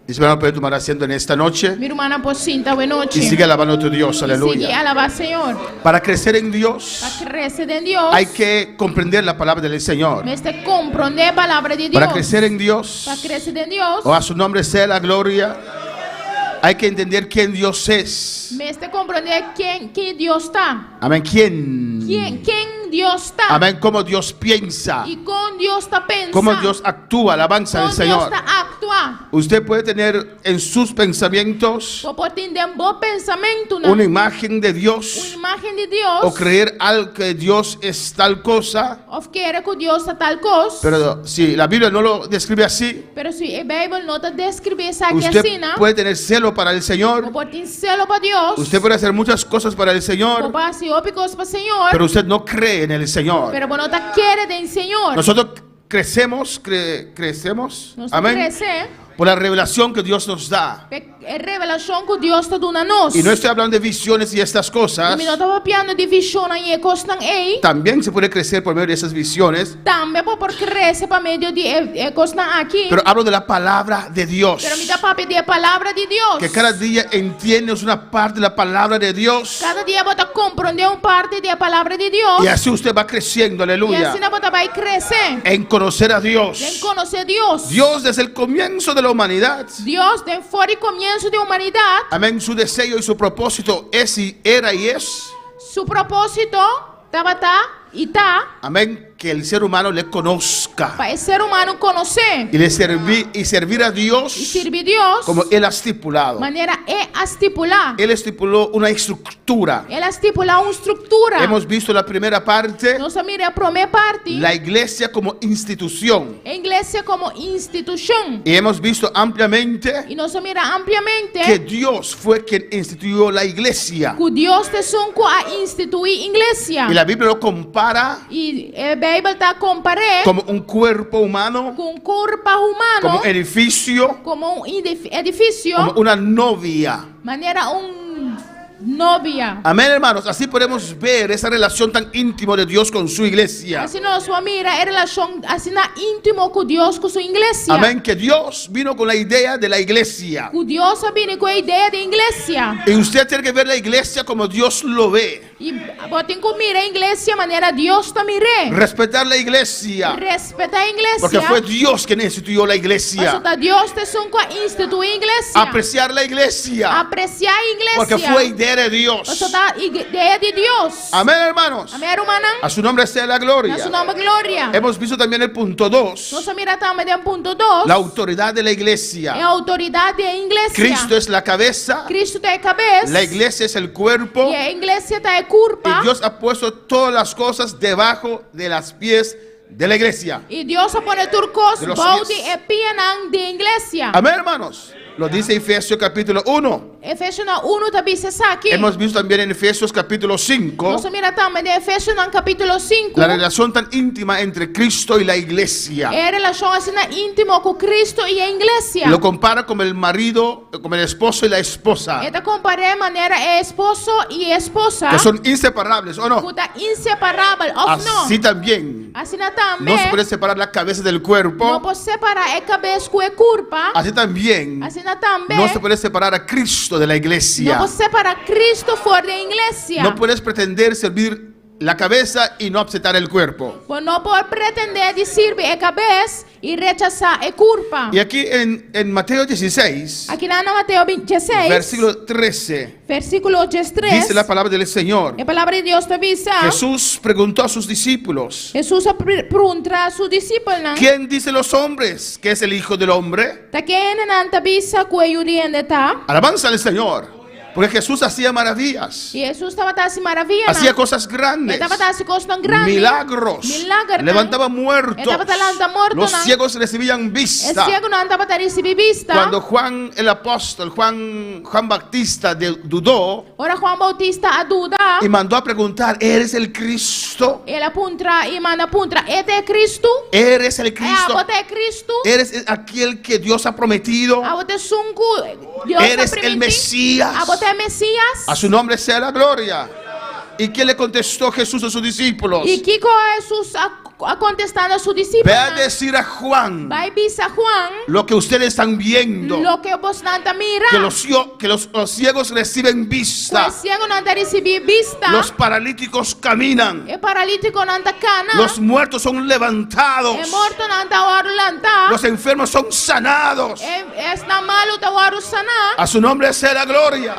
Mis hermanos, pueden tomar asiento en esta noche Minha irmã pocinta boa noite. y sigue alabando a tu Dios, Sigue aleluya. alabar Senhor. Para crecer en Dios Para crescer em Deus. hay que comprender la palabra del Señor. Mas te compreender a palavra de Deus. Para crecer en Dios, Para crescer em Deus. o a su nombre sea la gloria, hay que entender quién Dios es. Mas te compreender quem Deus está. Amén. ¿Quién? Quem Deus está. Amén. Cómo Dios piensa, E com Deus está pensando. cómo Dios actúa, alabanza del Com Deus Señor. está actuar. Usted puede tener en sus pensamientos Pode ter um bom pensamento, não? una imagen de Uma Dios imagem de Deus. o creer algo que Dios es tal cosa, Ou querer que Deus é tal coisa. pero si la Biblia no lo describe así, Pero se a Bíblia não está descrever isso aqui usted assim, não? puede tener celo para el Señor, Pode ter celo para Deus. usted puede hacer muchas cosas para el Señor, Pode fazer outras coisas para o Senhor. pero usted no cree en el Señor. Pero não está querendo em Senhor. Nosotros crecemos, Nós amén, crescer. por la revelación que Dios nos da. É revelação que Deus está dando a nós. Y no estoy hablando de visiones y estas cosas. E não estava piano de visão e coisa aí. También se puede crecer por medio de esas visiones, Também pode crescer para meio de coisa aqui. pero hablo de la palabra de Dios. Pero me dá para pedir a palavra de Deus. Que cada día entiendes una parte de la palabra de Dios. Cada dia você compreender uma parte da palavra de Deus. Y así usted va creciendo, E aleluya, assim você vai crescer. en conocer a Em Dios. conhecer Deus. Dios desde el comienzo de la humanidad. Deus, de fora e começo da humanidade. Amén. Su deseo y su propósito es y era y es. Seu propósito estava e tá Amén. Que el ser humano le conozca para o ser humano conhecer y le servir a e Dios servir Deus. como Él ha estipulado. Maneira é estipular. Él estipuló una estructura. Ela estipular uma estrutura. Hemos visto la primera parte, Nós mira a primeira parte. la iglesia como institución. A igreja como instituição. Y hemos visto ampliamente E nós mira ampliamente que Dios fue quien instituyó la iglesia. que Deus te sonco a instituir igreja. Y la Biblia lo compara E a Bíblia está comparando como un cuerpo humano, com um corpo humano, como un edificio, como um edifício, como una novia. maneira novia. Amén, hermanos. Así podemos ver esa relación tan íntima de Dios con su iglesia. Assim nós vamos mirar a relação assim na íntimo com Deus com sua igreja. Amén. Que Dios vino con la idea de la iglesia. Que Deus viene com a ideia de igreja. Y usted tiene que ver la iglesia como Dios lo ve. E tem que mirar a igreja maneira Deus está mirando. Respetar la iglesia. Respeitar a igreja. Porque fue Dios quien instituyó la Mas iglesia. tá Deus te sonco a instituir a igreja. Apreciar la iglesia. Apreciar a igreja. Porque fue idea de Dios. Mas da ideia de Deus. Amén, hermanos. Amém, hermana. A su nombre sea la Na gloria. seu nome, glória. Hemos visto también el punto 2. Nós mira também no ponto 2. La autoridad de la É a iglesia. autoridade da igreja. Cristo es la cabeza. Cristo é a cabeça. La iglesia es el cuerpo. E a igreja está a curva. Y Dios ha puesto todas las cosas debajo de las pies de la iglesia. E Deus põe turcos, De los balde pies. e pianang de igreja. Amén, hermanos. Lo dice Efesios capítulo 1. Efésios 1 também se aqui. Hemos visto también en Efesios capítulo 5 Nós mira também de Efésios no capítulo 5. la relación tan íntima entre Cristo y la iglesia. É a relação assim íntima com Cristo e a igreja. Lo compara como el marido, como el esposo y la esposa, Esta comparé maneira é esposo e esposa. que son inseparables, ¿o no? Que está inseparável, ou não? Así también Assim também. no se puede separar la cabeza del Não cuerpo. pode separar a cabeça com a curva. Así también Assim também. no se puede separar a Cristo de la Não iglesia. pode separar Cristo fora da igreja. No puedes pretender servir la cabeza y no aceptar el cuerpo. Por no por pretender de servir a cabeça e rechazar a culpa. Y aquí en Mateo 16, Aqui na Mateus 16, versículo 13, versículo 13, dice la palabra del Señor. a palavra de Deus te avisa. Jesús preguntó a sus discípulos: Jesus pergunta a seus discípulos, ¿quién dicen los hombres que es el Hijo del Hombre? tá quem não te avisa que o Yuriende tá? Alabanza al Señor. Porque Jesús hacía maravillas, E Jesus estava assim maravilha, hacía cosas grandes, estava assim coisas tão grandes, milagros, levantaba muertos, Estaba levantando muertos, los ¿no? ciegos recibían E vista. cego não estava a receber vista. Cuando Juan el apóstol, Juan Bautista dudó Ora Juan Bautista a dúvida, y mandó a preguntar: ¿eres el Cristo? ele apunta e manda apunta, este é Cristo? ¿Eres el É a Cristo? bote é Cristo? ¿Eres aquel que Dios ha prometido? A bote sunku, Deus ¿Eres tá el permitindo. Mesías? A bote é Messias. A su nombre sea la gloria. ¿Y qué le contestó Jesús a sus discípulos? E que Jesus a contestando a seu discípulo? Ve a decir a Juan Vai bisa Juan, lo que ustedes están viendo, lo que vos não tá que mirando. los ciegos reciben vista, O cego não tá receber vista. los paralíticos caminan, E paralítico não tá cana. los muertos son levantados, E morto não tá orlanta. los enfermos son sanados. E está malo tá oru sanar. A su nombre sea la gloria.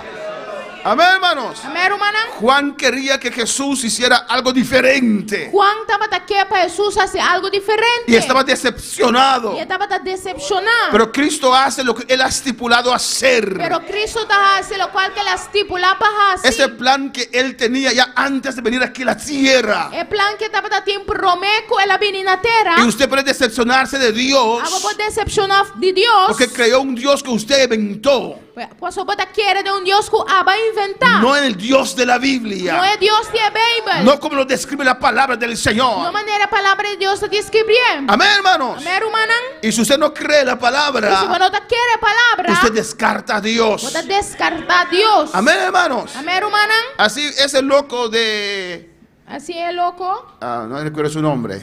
Amén, hermanos. Amém, hermana? Juan quería que Jesús hiciera algo diferente Juan estava aqui para Jesus fazer algo diferente. y estaba decepcionado. E estava decepcionado. Pero Cristo hace lo que Él ha estipulado hacer. Pero Cristo está haciendo lo cual que la estipula para hacer. Ese plan que Él tenía ya antes de venir aquí a la tierra. El plan que estaba a tiempo romeco en la venina terra. Y usted puede decepcionarse de Dios Agora pode decepcionar de Deus. porque creó un Dios que usted inventó, Posso botar querer de Deus que aba inventar. no en el Dios de la Não Biblia, é Deus que é Bíblia. no como lo describe la palabra del Não Señor. maneira a palavra de Deus te descrever. Amén, hermanos. Amém, hermana? Y si usted no cree la E se palabra, você não quer a palavra, usted descarta a Dios. você descartar Deus. Amén, hermanos. Amém, hermana? Así es el loco de... Assim é louco. no recuerdo su nombre.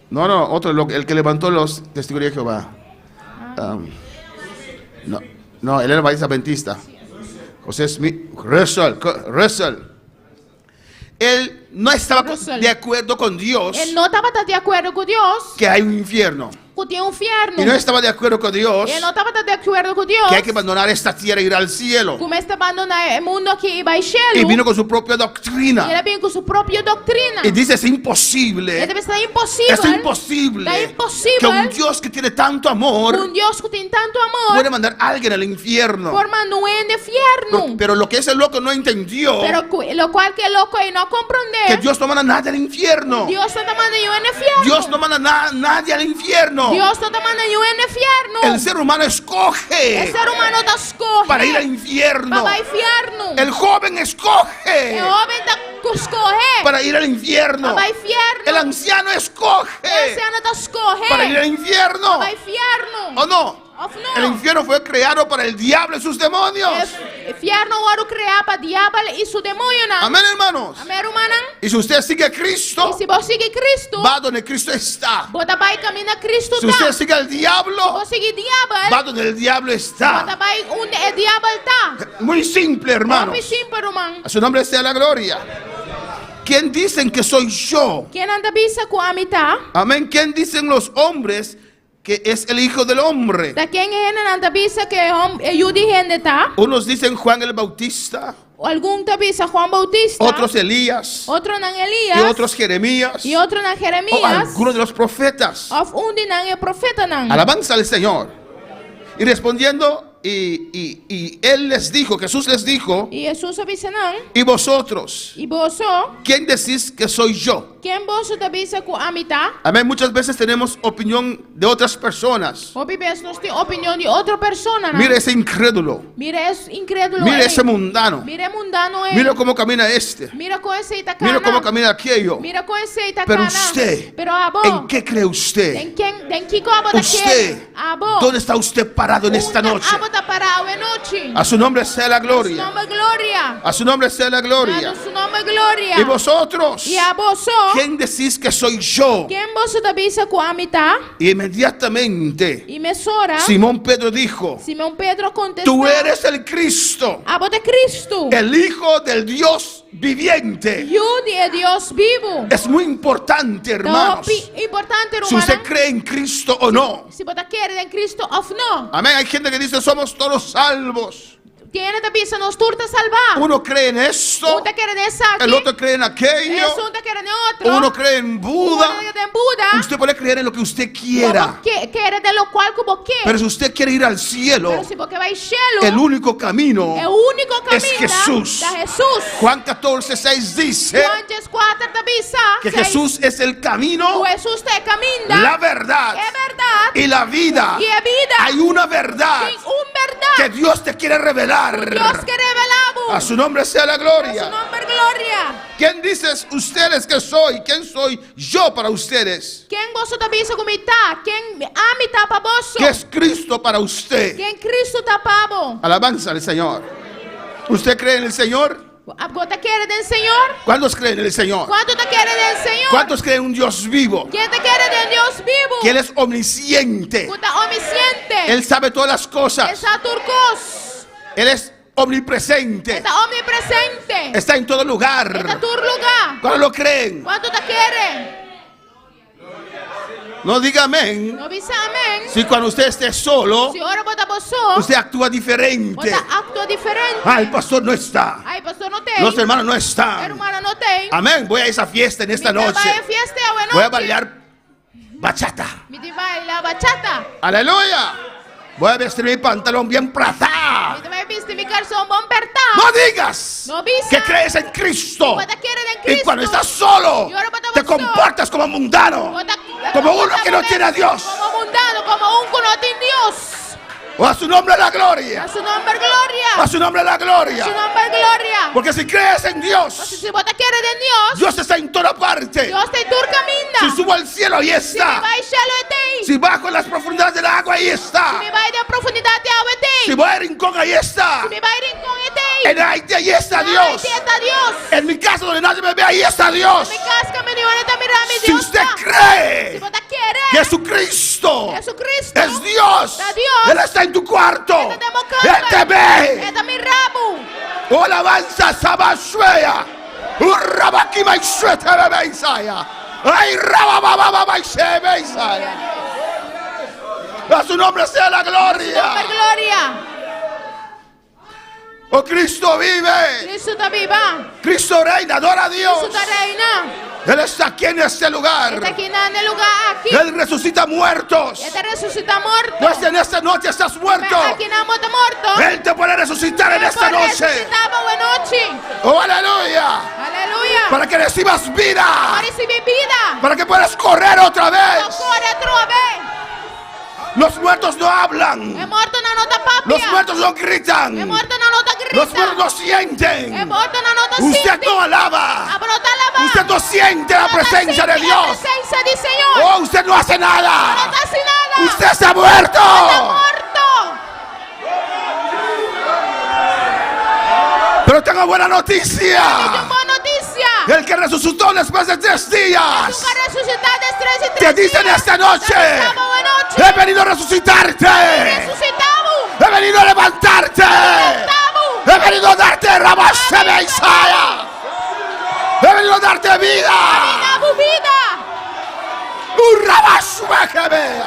No, otro loco, el que levantó los testigos de Jehová. No, él era bautista adventista. José Smith, Russell. Él no estaba Russell. de acuerdo con Dios Ele não estava de acordo com Deus, que hay un infierno. que tinha um inferno. Y no estaba de acuerdo con Dios Ele não estava de acordo com Deus. que hay que abandonar esta tierra e ir al cielo. Começa a abandonar o mundo aqui e vai cielo. Y vino con su propia E ele doctrina. vem com sua própria doutrina. Y dice: es Ele imposible. deve estar impossível. Es imposible Está impossível que un Dios que tiene tanto amor um Deus que tem tanto amor puede mandar a alguien al infierno. forma no inferno. Pero lo que ese loco no entendió, Pero lo cual que louco aí não que compreender. Dios no manda a nadie al infierno. Deus está mandando eu no inferno. Dios no manda a nadie al infierno. Deus está mandando eu no inferno. El ser humano escoge O ser humano está escorre para ir al infierno. para o inferno. El joven escoge O homem está escorrer para ir al infierno. para o inferno. El anciano O escoge anciano está escorrer para ir al infierno. para o inferno. ¿O no? Of no. El infierno fue creado para el diablo y sus demonios. Inferno era criado para o diabo e seu demônio. Amén, hermanos. Amém, hermana? Y si usted sigue a Cristo, E se você seguir Cristo, va donde Cristo está. bota vai caminhar Cristo Si tá. usted sigue al diablo, Você seguir diabo, va donde el diablo bota está. vai onde o diabo tá. Muy simple, hermanos. Muito simples, irmão. A su nombre sea la gloria. ¿Quién dicen que soy yo? Quem anda bisa com a mitad? Amén. ¿Quién dicen los hombres que es el Hijo del Hombre? Da quem anda bisa que Yudi gente tá? Unos dicen Juan el Bautista, Algum tá bisa Juan Bautista. otros Elías Outro não y Elias. otros Jeremías E outro não o Jeremias. algunos de los profetas. Of onde não é profeta não. Alabanza al Señor. Y respondiendo, y él les dijo, Jesús les dijo: E Jesus avisa não. ¿y vosotros? E você, ¿Quién decís que soy yo? quem você tá bisa com a mitad? Amén. Muchas veces tenemos opinión de otras personas. O bebês nós tem opinião de outra pessoa, não? Mire ese incrédulo. Mira esse incrédulo. Mire aí. esse mundano. Mira mundano aí. Mira cómo camina este. Mira com esse itacana. Mira cómo camina aquello. Mira com esse itacana. Pero usted, Pero abo. ¿en qué cree usted? Tem que como Usted, Abo. ¿dónde está usted parado en esta noche? Abo tá parado é noite. A su nombre sea la Su gloria. nome é glória. A su nombre sea la gloria. Su nome nombre gloria. Y vosotros, Y a vos, ¿quién decís que soy yo? ¿quién vos te avisa con amita? Y inmediatamente Y me sora. Simón Pedro dijo, Simón Pedro contestó. tú eres el Cristo, A vos de Cristo. el Hijo del Dios viviente. Yo de Dios vivo. Es muy importante, hermanos, Importante, si hermana. usted cree en Cristo o no. Si vos te quieres en Cristo o no. Amén. Hay gente que dice somos todos salvos. Tiene te pisa nos turta salvar. Uno cree en esto, Uno te quiere en esa aquí. el otro cree en aquello, Uno te quiere en otro. uno cree en Buda. Uno cree en Buda. Usted puede creer en lo que usted quiera, Quiere de lo cual como quiere. pero si usted quiere ir al cielo, Pero si porque va al cielo. el único camino El único camino es Jesús. de Jesús. Juan 14:6 dice Juan 4 te avisa. que Jesús es el camino, Jesús te camina. la verdad Es verdad. y la vida. Y es vida. Hay una verdad Y un verdad. que Dios te quiere revelar. Dios que revelamos. A su nombre sea la A su gloria. nombre gloria. ¿Quién dices ustedes que soy? ¿Quién soy yo para ustedes? ¿Quién vos te avisa con mitad? ¿Quién amita para vos? ¿Qué es Cristo para usted? ¿Quién Cristo tapabo? Alabanza al Señor. ¿Usted cree en el Señor? ¿Vos te quieres del Señor? ¿Cuántos creen en el Señor? ¿Cuánto te quiere del Señor? ¿Cuántos creen en un Dios vivo? ¿Quién te quiere de Dios vivo? Que Él es omnisciente. Puta omnisciente. Él sabe todas las cosas. Está turcos. Él es omnipresente. Está omnipresente. Está en todo lugar. Está tu lugar. ¿Cuántos lo creen? ¿Cuánto te quiere? No diga amén. No dice amén. Si cuando usted esté solo, Si ahora vos vos usted actúa vos diferente. actúa diferente. Ah, el pastor no está. Ay, pastor no te. Los hermanos no están. Hermana no te. Amén. Voy a esa fiesta en esta Mi noche. trabajo es fiesta o noche. Voy a bailar bachata. Mi te baila bachata. Aleluya. Voy a vestir mi pantalón bien Mi pratá. te viste mi calzón bomberta. No digas No visa. que crees en Cristo. Vos te quieres en Y Cristo. cuando estás solo, Y ahora vos te estás solo. comportas como mundano. Vos te- Como uno vos que no te tiene a Dios. Como mundano, como un que no tiene Dios. O a su nombre la gloria. A su nombre gloria. A su nombre la A su gloria. nombre gloria. Porque si crees en Dios, Si vos te quieres de Dios, Dios está en toda parte. Dios te tur camina. Si subo al cielo, ahí Si me está. va al cielo de ti. Si bajo en las profundidades del agua, ahí Si está. me va a ir en profundidad de agua de ti. Si voy a rincón, ahí está. Si me va a ir con de ti. En Haití, ahí está Dios. Ahí está Dios. En mi casa donde nadie me ve, ahí está Dios. Mi casa me dio ahorita mira mi Si Dios. usted Si cree vos te quieres. Jesucristo Jesucristo. es Dios, Es Dios. Él está en tu cuarto, Él te democrata. Él te ve. Esta es mi rabo. Oh, alabanza Sabashwea. Urrabakima y Shwetebe Isaya. Ay, Rabababa y Shebe Isaya. A su nombre sea la Nombre gloria. gloria. Oh, Cristo vive. Cristo está viva. Cristo reina, adora a Dios. Cristo está reina. Él está aquí en este lugar. Está aquí en el lugar aquí. Él resucita muertos. Este resucita muerto. No es en esta noche estás muerto. Aquí no hemos muerto. Él te puede resucitar en esta noche. Resucitamos buena noche. Oh, aleluya. Aleluya. Para que recibas vida. Para recibir vida. Para que puedas correr otra No vez. corre otra vez. Los muertos no El hablan. muerto no nota papia. Los muertos no gritan. El muerto no nota grita. Los muertos no El sienten. muerto no nota Usted siente. no alaba. Abrota la Usted no siente la presencia de Dios. La presencia del Señor. Oh, usted no hace No nada. hace nada. Usted está muerto. Está muerto. Pero tengo buena noticia. Es buena noticia. El que resucitó después de 3 días. Nunca resucitar de 3 y 3 Te dicen días. esta noche. Resucitamos buena noche. He venido a resucitarte. Resucitamos. He venido a levantarte. Levantamos. He venido a darte Rabashebe Isaya. He venido a darte vida. Damos vida. Un Rabashebe.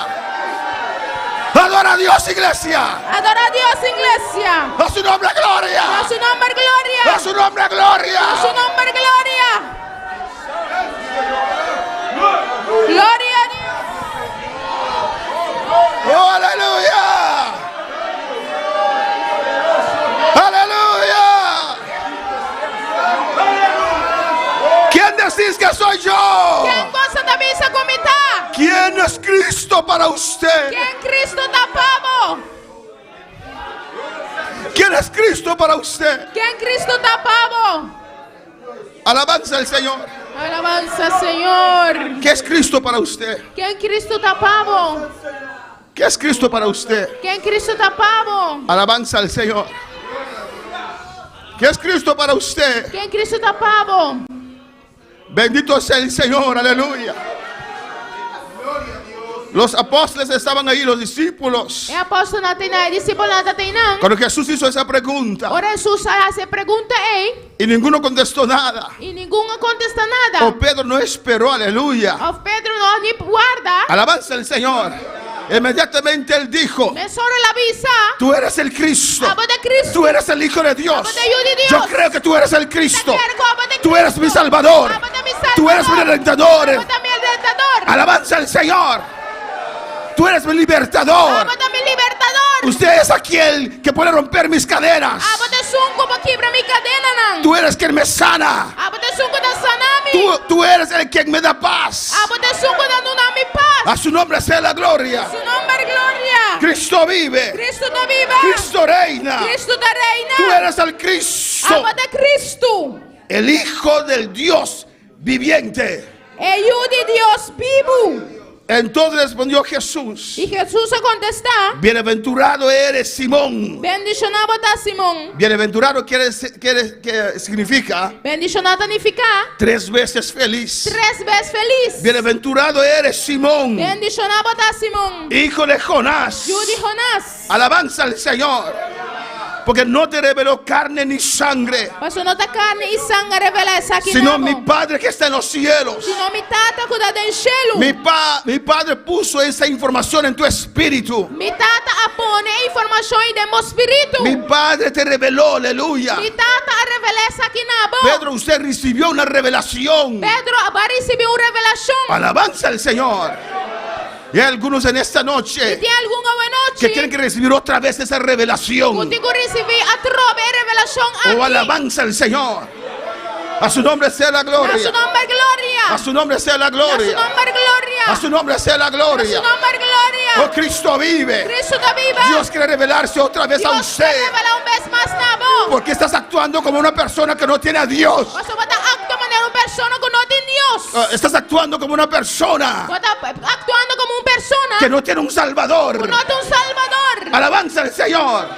Adora a Dios, iglesia. Adora a Dios, iglesia. A su nombre, gloria. A su nombre, gloria. A su nombre, gloria. A su nombre, gloria. Gloria a Dios. Oh, aleluya. Aleluya. ¿Quién decís que soy yo? ¿Quién goza de misa con mitad? ¿Quién es Cristo para usted? ¿Quién Cristo tapamos? ¿Quién es Cristo para usted? ¿Quién Cristo tapamos? Alabanza al Señor. Alabanza, Señor. ¿Qué es Cristo para usted? ¿Quién Cristo tapamos? ¿Qué es Cristo para usted? ¿Quién Cristo tapamos? Alabanza al Señor. ¿Qué es Cristo para usted? Quem Cristo tá pavo? Bendito sea el Señor, aleluya. Los apóstoles estaban ahí, los discípulos. É apóstolo na tem na, discípulo na tá tem não. Cuando Jesús hizo esa pregunta Ora Jesus se pergunta ei y ninguno contestó nada. e ninguém contesta nada. O Pedro no esperó, aleluya. O Pedro não nem guarda. Alabanza al Señor. Inmediatamente él dijo: Mas sobre la visa. tú eres el Cristo. Abo de Cristo. Tú eres el Hijo de Dios. Abo de Hijo de Dios. Yo creo que tú eres el Cristo. Abo de Tú eres mi Cristo. Salvador. Abo de mi Salvador. Tú eres mi Redentor. Abo de mi Redentor. Alabanza al Señor. Tú eres mi libertador. Abo de mi libertador. Usted es aquel que puede romper mis cadenas. Abo de sunco para quebrar mi cadena não. Tú eres quien me sana. Abo de sunco da sanami. Tú eres el quien me da paz. Abo de sunco da nunami paz. A su nombre sea la gloria. Su nombre gloria. Cristo vive. Cristo da viva. Cristo reina. Cristo da reina. Tú eres el Cristo, Abo de Cristo. el Hijo del Dios viviente. É o de Deus vivo. Entonces respondió Jesús: E Jesus a contestar. bienaventurado eres Simón. Bendicionado tá Simão. Bienaventurado que significa Bendicionado significa 3 veces feliz. 3 vezes feliz. Bienaventurado eres Simón, Bendicionado tá Simão. hijo de Jonás. Filho de Jonás. Alabanza al Señor. Porque no te reveló carne ni sangre, Pastor não tá carne e sangue revela essa aqui sino não. mi Padre que está en los cielos. Sino mi tata cuida do cielo. Mi Padre puso esa información en tu espíritu. Mi tata apone informação em demo espírito. Mi Padre te reveló, aleluya. Mi tata revela essa aqui na boca. Pedro, usted recibió una revelación. Pedro vai receber uma revelação. Alabanza al Señor. Y hay algunos en esta E noche tem alguma noite que tienen que recibir otra vez esa revelación. contigo receber a trove revelação aqui. Oh, alabanza al Señor. A su nombre sea la A su gloria. nombre gloria. A su nombre sea la A su gloria. nombre gloria. A su nombre sea la A su gloria. nombre gloria. Oh, Cristo vive. Cristo da viva. Dios quiere revelarse otra vez a Deus usted. quer revelar vez mais na boca. Porque estás actuando como una persona que no tiene a Dios. Você vai estar actuando como uma pessoa que não tem Deus. Estás actuando como una persona Vai estar actuando como uma pessoa que no tiene un Salvador. que não tem Salvador. Alabanza al Señor.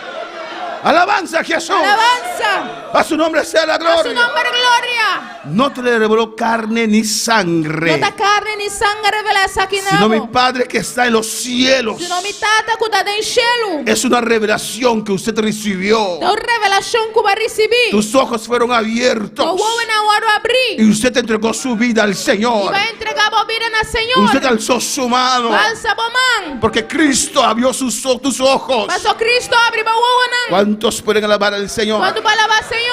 Alabanza a Jesús. Alabanza. A su nombre sea la A su gloria. nombre gloria. No te le reveló carne ni Não sangre, da carne nem sangue revela essa aqui sino mi não. Padre que está en los cielos. Senão mi tata cuida do cielo. Es una revelación que usted recibió. Então revelação que vai receber. Tus ojos fueron Então abiertos vou na hora abrir. y usted entregó su vida al E Señor. vai entregar a vida na Senhor. Usted alzó su mano Alça a mão. porque Cristo abrió tus ojos. Pastor Cristo abre a boa. ¿Cuántos pueden alabar al Señor? Quando vai lavar Senhor.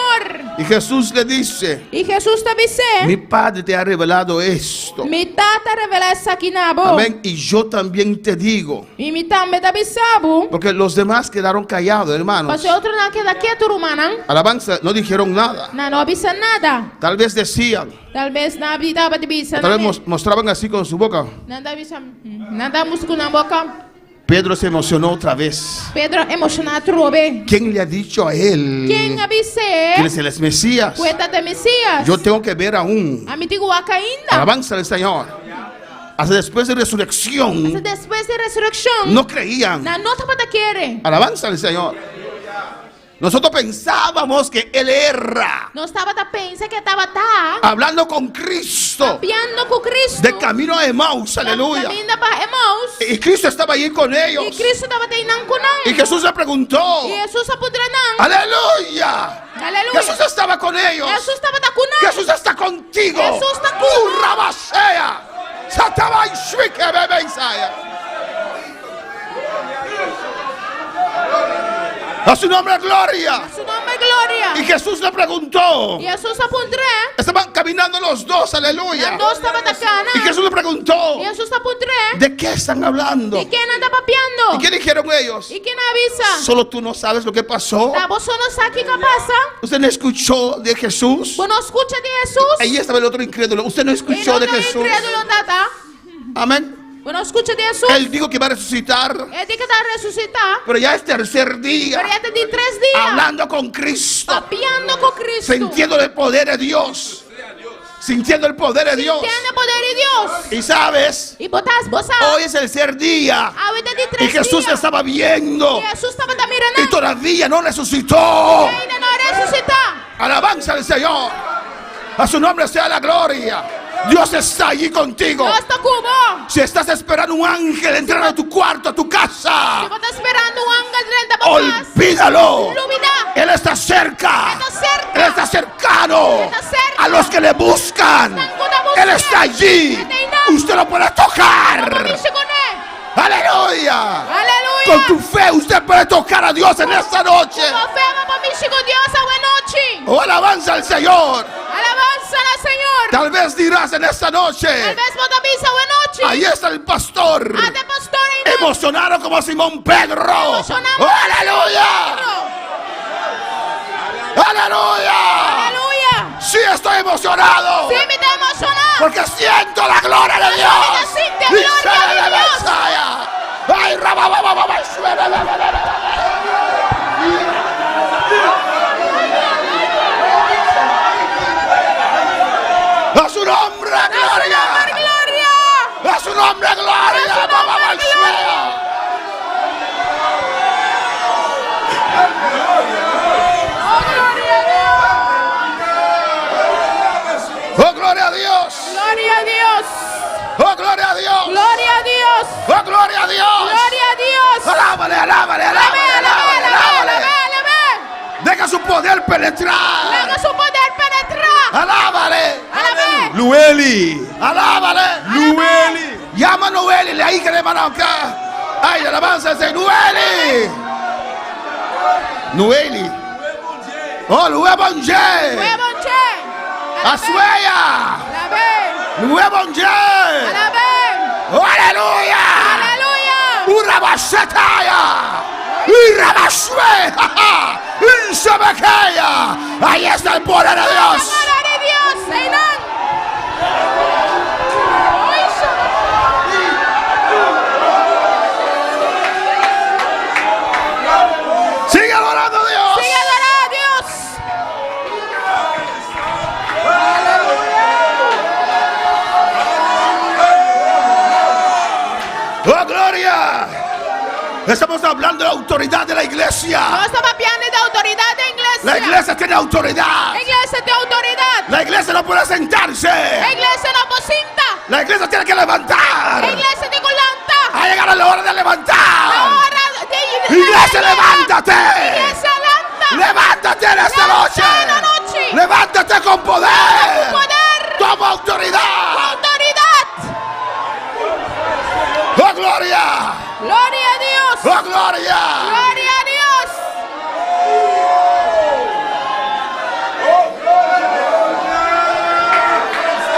Y Jesús le dice: E Jesus te disse. mi Padre te ha revelado esto. Mi tata revela essa aqui na boca. Amén. Y yo también te digo, E mi também te bisabo. porque los demás quedaron callados, hermanos. Pastor outro não queda quieto, rumana. Alabanza, no dijeron nada. Não avisa nada. Tal vez decían, Talvez não dava de bisa. tal vez mostraban así con su boca. Não dá bisa. Não dá músculo na boca. Pedro se emocionó otra vez. Pedro emocionado trobe. ¿Quién le ha dicho a él Quem avise? que es el Mesías? Cuenta de Messias. Yo tengo que ver aún. A mim digo ainda. Alabanza al Señor. Hasta después de resurrección, Depois da ressurreição. no creían. Na nota para querer. Alabanza al Señor. Nosotros pensábamos que Él era Não estava da pensa que estava hablando con Cristo piando com Cristo. de camino a Emaús, aleluya. Caminho para Emaús. Y Cristo estaba allí con E ellos. Cristo estava treinando com Y nós. Jesús le preguntó, E Jesus apodrenando. aleluya. Aleluia. Jesús estaba con ellos. Jesus estava com nós. Jesús está contigo. Jesús está con- Rabasea. Satabay shwike bebe Isaiah. A su nombre gloria. Su nome é glória. Y Jesús le preguntó. E Jesus apodre. Estaban caminando los dos, aleluya. Nós estava da cana. Y Jesús le preguntó, E Jesus apodre. ¿de qué están hablando? E quem anda papiando? ¿Y qué dijeron ellos? E quem avisa? Solo tú no sabes lo que pasó. Tá, você não sabe o que passa? Usted no escuchó de Jesús. Você não escuta de Jesus? Ahí estaba el otro incrédulo. Usted no E escuchó não de é Jesús. incrédulo, tá? Amén. Você não escuta de Jesus? Él dijo que iba a resucitar. Ele tem que dar ressuscitar. Pero ya es tercer día. Pero ya tem 3 dias. Hablando con Cristo. Papiando com Cristo. Sintiendo el poder de Dios. Sintiendo el poder de Dios. Entende o poder de Deus. Y sabes, E botas, você. hoy es el tercer día. A vida de Y 3 Jesús dias. estaba viendo. E Jesus estava Y mirando. todavía no resucitó. E ainda não ressuscitar. Alabanza al Señor. A su nombre sea la gloria. Dios está allí contigo. Deus está cubo. Si estás esperando un ángel entrar a tu cuarto, a tu casa, Se você está esperando ángel dentro da casa. olvídalo. Dúvida. Él está cerca. Está cerca. Él está cercano Está cerca. a los que le buscan. Están con la búsqueda. Él está allí. Está ahí. Usted lo puede tocar. Compromisso com ele. Aleluya. Aleluia. Con tu fe usted puede tocar a Dios en esta noche. Com fé, compromisso com Deus essa noite. Oh, alabanza al Señor. Alabança ao Senhor. Tal vez dirás en esta noche, Talvez você avisa essa noite. ahí está el pastor, Até pastor aí. emocionado como Simón Pedro. Emocionado. Oh, aleluya. Aleluya. Aleluia. Sí, estoy emocionado. Sim, me dá emocionado. Porque siento la gloria de Dios. Siente la gloria de Dios. Ay, a su nombre, gloria. Glória. A su nombre, gloria. Oh, gloria a Dios. Glória a Deus. Oh, gloria a Dios. Glória a Deus. Oh, gloria a Dios. Glória a Deus. Alábale, alábale, alábale, alábale, alábale. Deja su poder penetrar. Pega seu poder penetrar. Alábale. Alabé. Lueli. Alábale. Lueli. Llama a Noeli, le ahí que le van acá. Ay, alabanza de Noeli. Noeli. Oh, Loué bon Dieu. Loué bon Dieu. Asueya. Alabé. Loué bon Dieu. Alabé. Oh, aleluya. Aleluia. Urabashataya. Irabashue. Inshabakeya. Ahí está el poder de Dios. Glória de Deus. Amen. Sigue adorando a Dios. Siga adorando a Deus. Oh, gloria. Estamos hablando de la autoridad de la iglesia. Nós estamos falando da autoridade da igreja. La iglesia tiene autoridad. A igreja tem autoridade. La iglesia no puede sentarse. A igreja não pode sentar. La iglesia tiene que levantar. A igreja tem que levantar. Ha llegado la hora de A levantar. hora de Iglesia, levántate. Igreja, levanta. Levántate en esta noche. Levanta en la noche. Levántate con poder. Com poder. Toma autoridad. Autoridade. Oh, gloria. Glória a Deus. Oh, gloria. Glória a Deus.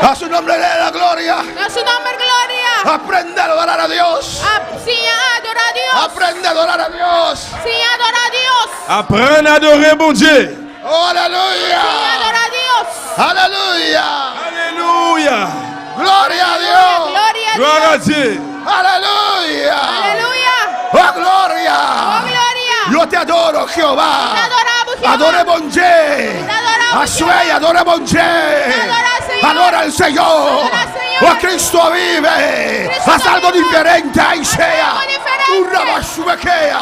A su nombre de la gloria. A su nome glória. Aprende a adorar a Dios. Sim, adorar a Deus. Aprende a adorar a Dios. Sim, adorar a Deus. Apprendre à adorer mon Dieu. Oh, aleluya. Sim, adorar a Deus. Aleluya. Alléluia. Gloria a Dios. Glória a Gloire à Deus. Dieu. Aleluya. Aleluia. Oh, gloria. Oh, glória. Yo te adoro, Jehová. Te adoramos, Jehová. Adore bon Dieu. Te adoramos, Asuey, adore bon Dieu. adora al Señor. Adora al Señor. Adora al Señor. Oh, Cristo vive. Cristo Haz algo vive. diferente. Ahí sea. algo diferente. Urabashubekea.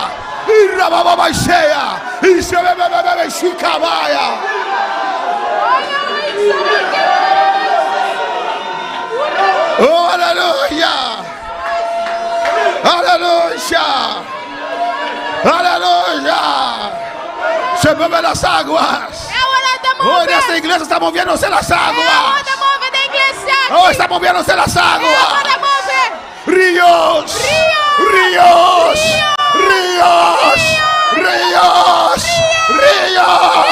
Irabababaisea. Y se ve shikabaya. Oh, aleluya. Aleluya. Aleluya. Se mueven las aguas. É hora de Oh, en mover. esta iglesia está moviéndose las É hora aguas. de mover da igreja. Oh, está moviéndose las É hora aguas. de mover. Ríos. Ríos. Ríos. Ríos. Ríos.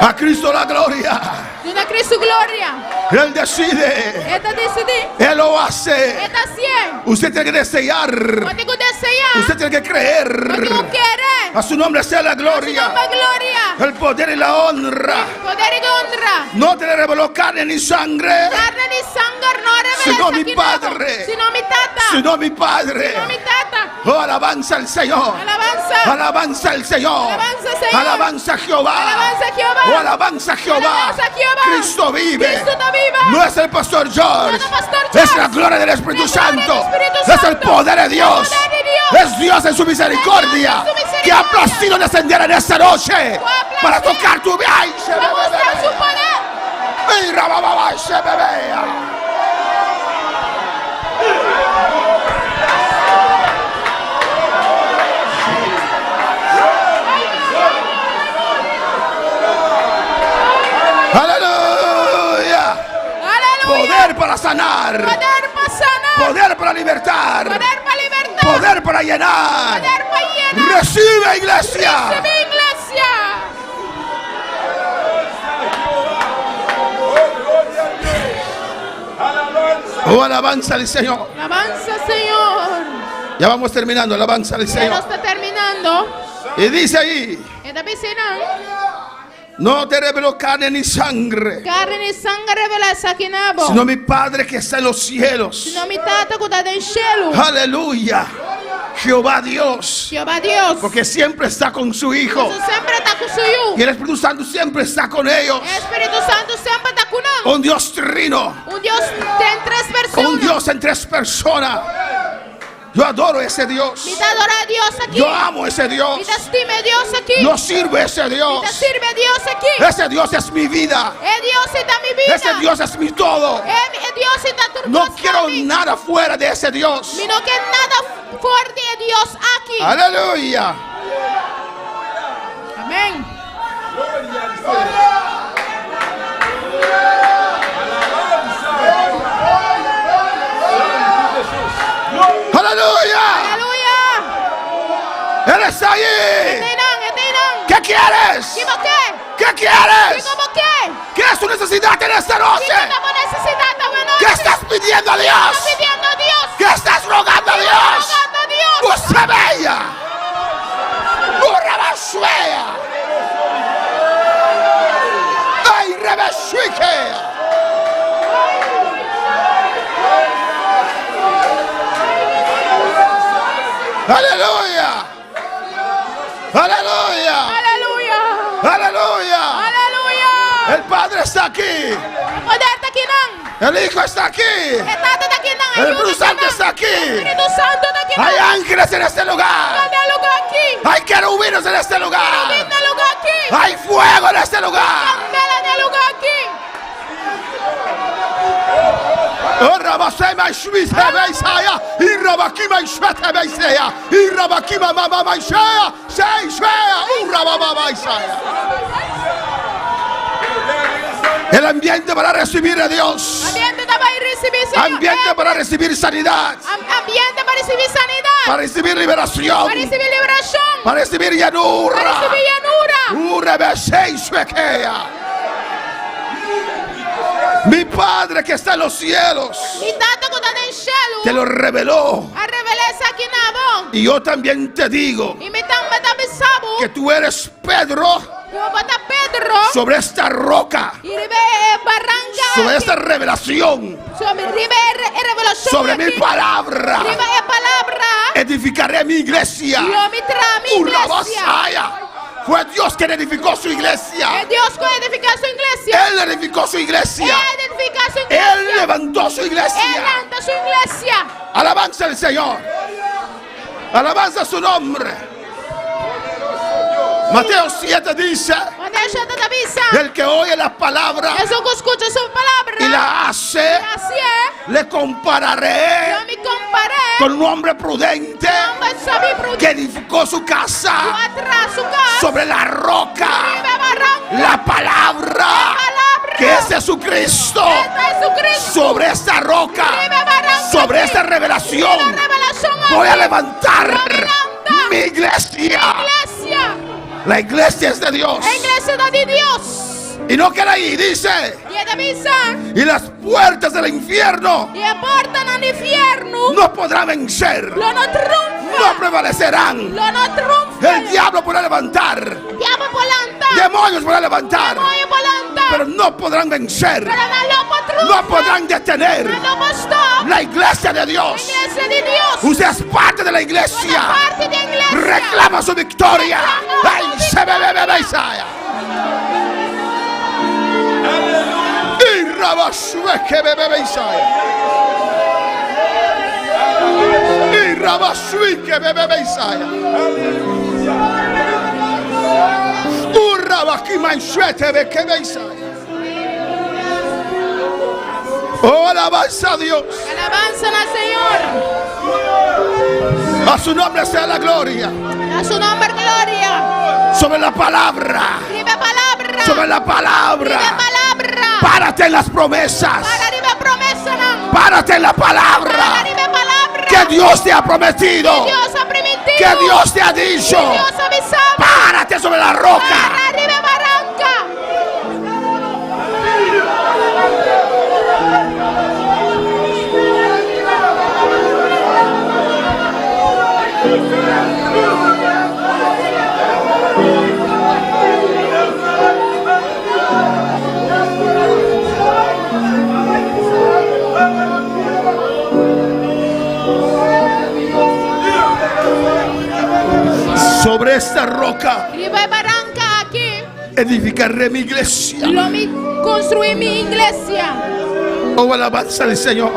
A Cristo la gloria. Dina Cristo glória. Él decide. Eta decidir. Él lo hace. Eta cien. Usted tiene que desear. Contigo desejar. Usted tiene que creer. Contigo querer. A su nombre sea la Su gloria. nome glória. el poder y la honra. Poder y honra. No te reveló carne ni sangre, Carne ni sangre no revela sino mi aquí Padre. Sino mi tata. sino mi Padre. Sino mi tata. Oh, alabanza al Señor. Alabanza. Alabanza al Señor. Alabanza, Señor. Alabanza a Jehová. Alabanza a Jehová. Oh, alabanza a Jehová. Alabanza a Jehová. Cristo vive. Cristo está viva. No es el pastor George. No es el pastor George. Es la gloria del Espíritu La gloria Santo. del Espíritu Es el Santo. poder de Dios. El poder de Dios. Es Dios en su misericordia. Es Dios en su misericordia. Que ha placido descender en esta noche placer. para tocar tu vida. Ay, se Va a mostrar su poder. Mira, babá, se bebea. Aleluya. Aleluya. Poder para sanar. Poder para sanar. Poder para libertar. Poder para libertar. Poder para llenar. Poder para llenar. Recibe, iglesia. Recibe, iglesia. Oh, alabanza al Señor. Alabanza, Señor. Ya vamos terminando. Alabanza al Ya no Señor. está terminando. Y dice ahí: Esta piscina. no te reveló carne ni sangre, Carne ni sangre revela essa aqui na boca. sino mi Padre que está en los cielos. Senão me tata que está em cielo. Aleluya. Jehová Dios. Jeová Deus. Porque siempre está con su Hijo. Jesus sempre está com o Y Senhor. el Espíritu Santo siempre está con ellos. O Espírito Santo sempre está com nós. Un Dios trino. Deus tem três pessoas. Un Dios en tres personas. Yo adoro ese Dios. Me dá adorar a Deus aqui. Yo amo ese Me Dios. dá estima a Deus aqui. Yo sirvo a ese Me Dios. dá sirve a Deus aqui. Ese Dios es mi vida. É Deus que dá minha vida. Ese Dios es mi todo. É Deus que dá tudo No para quiero mim. nada fuera de ese Dios. Me não quer nada fora de Deus aqui. Aleluya. Amém. Aleluya. Aleluia. Él está ahí. Etenang. ¿Qué quieres? Que você quer? ¿Qué quieres? Que como quer? ¿Qué es tu necesidad en esta Que noche? estamos necessitando agora. ¿Qué estás pidiendo a Dios? Estamos pedindo a Deus. ¿Qué estás rogando a Dios? Rogando a Deus. Usted bella. Urabashuea. Ay, rebeshuike. Aleluya. Aleluya. Aleluia. Aleluya. Aleluia. El Padre está aquí. O poder está aqui não. El Hijo está aquí. Etata está aqui não. El Espíritu Santo está aquí. Espírito Santo está aqui não. Hay ángeles en este lugar. Cadê lugar aqui? Hay querubines en este lugar. Cadê lugar aqui? Hay fuego en este lugar. Cadê lugar aqui? Rabasema Shmita Beisaya, Irabakima Shmata Beisaya, Irabakima Mama Maishaya, Seishaya, Urababa Maishaya. El ambiente para recibir a Dios. Ambiente vai receber Senhor. Ambiente para recibir sanidad. Ambiente para receber sanidade. Para recibir liberación. Para receber liberação. Para recibir Para llanura. receber llanura. Urabesheishwekea. Mi Padre que está en los cielos Me tata que está em cielo. te lo reveló. A revelar isso aqui na boca. Y yo también te digo E me também sabe. que tú eres Pedro Vou botar Pedro. sobre esta roca, E ribe barranca. sobre esta revelación, Sobre ribe revelação. sobre mi palabra. Ribe palavra. Edificaré mi iglesia. Eu me tra minha igreja. Urabasaya. Fue Dios quien edificó su É iglesia. Deus que edificar sua igreja. Él edificó su iglesia. Ele edificar sua Él igreja. levantó su Ele iglesia. anda sua igreja. Alabanza al Señor. Alabanza su nombre. Mateo 7 dice: Mas deixa eu te avisar. el que oye la palabra Eu que escuta sua palavra. y la hace, Assim é. le compararé Eu me comparei. con un hombre prudente Não sabe pro que edificó su casa atrás su casa. sobre la roca, Ribe barranca. la palabra que es Jesucristo. É Jesucristo. Sobre esta roca, sobre esta revelación, voy a levantar mi iglesia. Igreja. La iglesia es de Dios. A igreja da de Deus. Y no queda ahí, dice: E ele avisa. y las puertas del infierno E a porta no inferno. no podrán vencer, Lo no no triunfa. prevalecerán. Lo no triunfa. El diablo podrá levantar Diabo por lantar. Demonios podrán levantar, Demonio volanta. pero no podrán vencer, Pero non lo potrà. no podrán detener Non lo potrà. la iglesia de Dios. Iglesia di Dio. Usted es parte de la iglesia. Parte di iglesia. Reclama su victoria. Ay, se ve, Isaia. Y rabasue que bebe Isaia. Y rabasue que bebe Isaia. Urrabaki mansuete be que bebe Isaia. Oh, alabanza a Dios. Alabanza al Señor. A su nombre sea la gloria. A su nombre gloria. Sobre la palabra. Vive palabra. Sobre la palabra. Vive palabra. Párate en las promesas. Para vive promesa no. Párate en la Para palabra vive palabra. que Dios te ha prometido. Dios ha permitido. Que Dios te ha dicho. Dios ha avisado. Párate sobre la roca. Para vive barranca. Sobre esta roca Vive barranca aquí. edificaré mi iglesia. Construí mi iglesia. Oh, alabanza al Señor.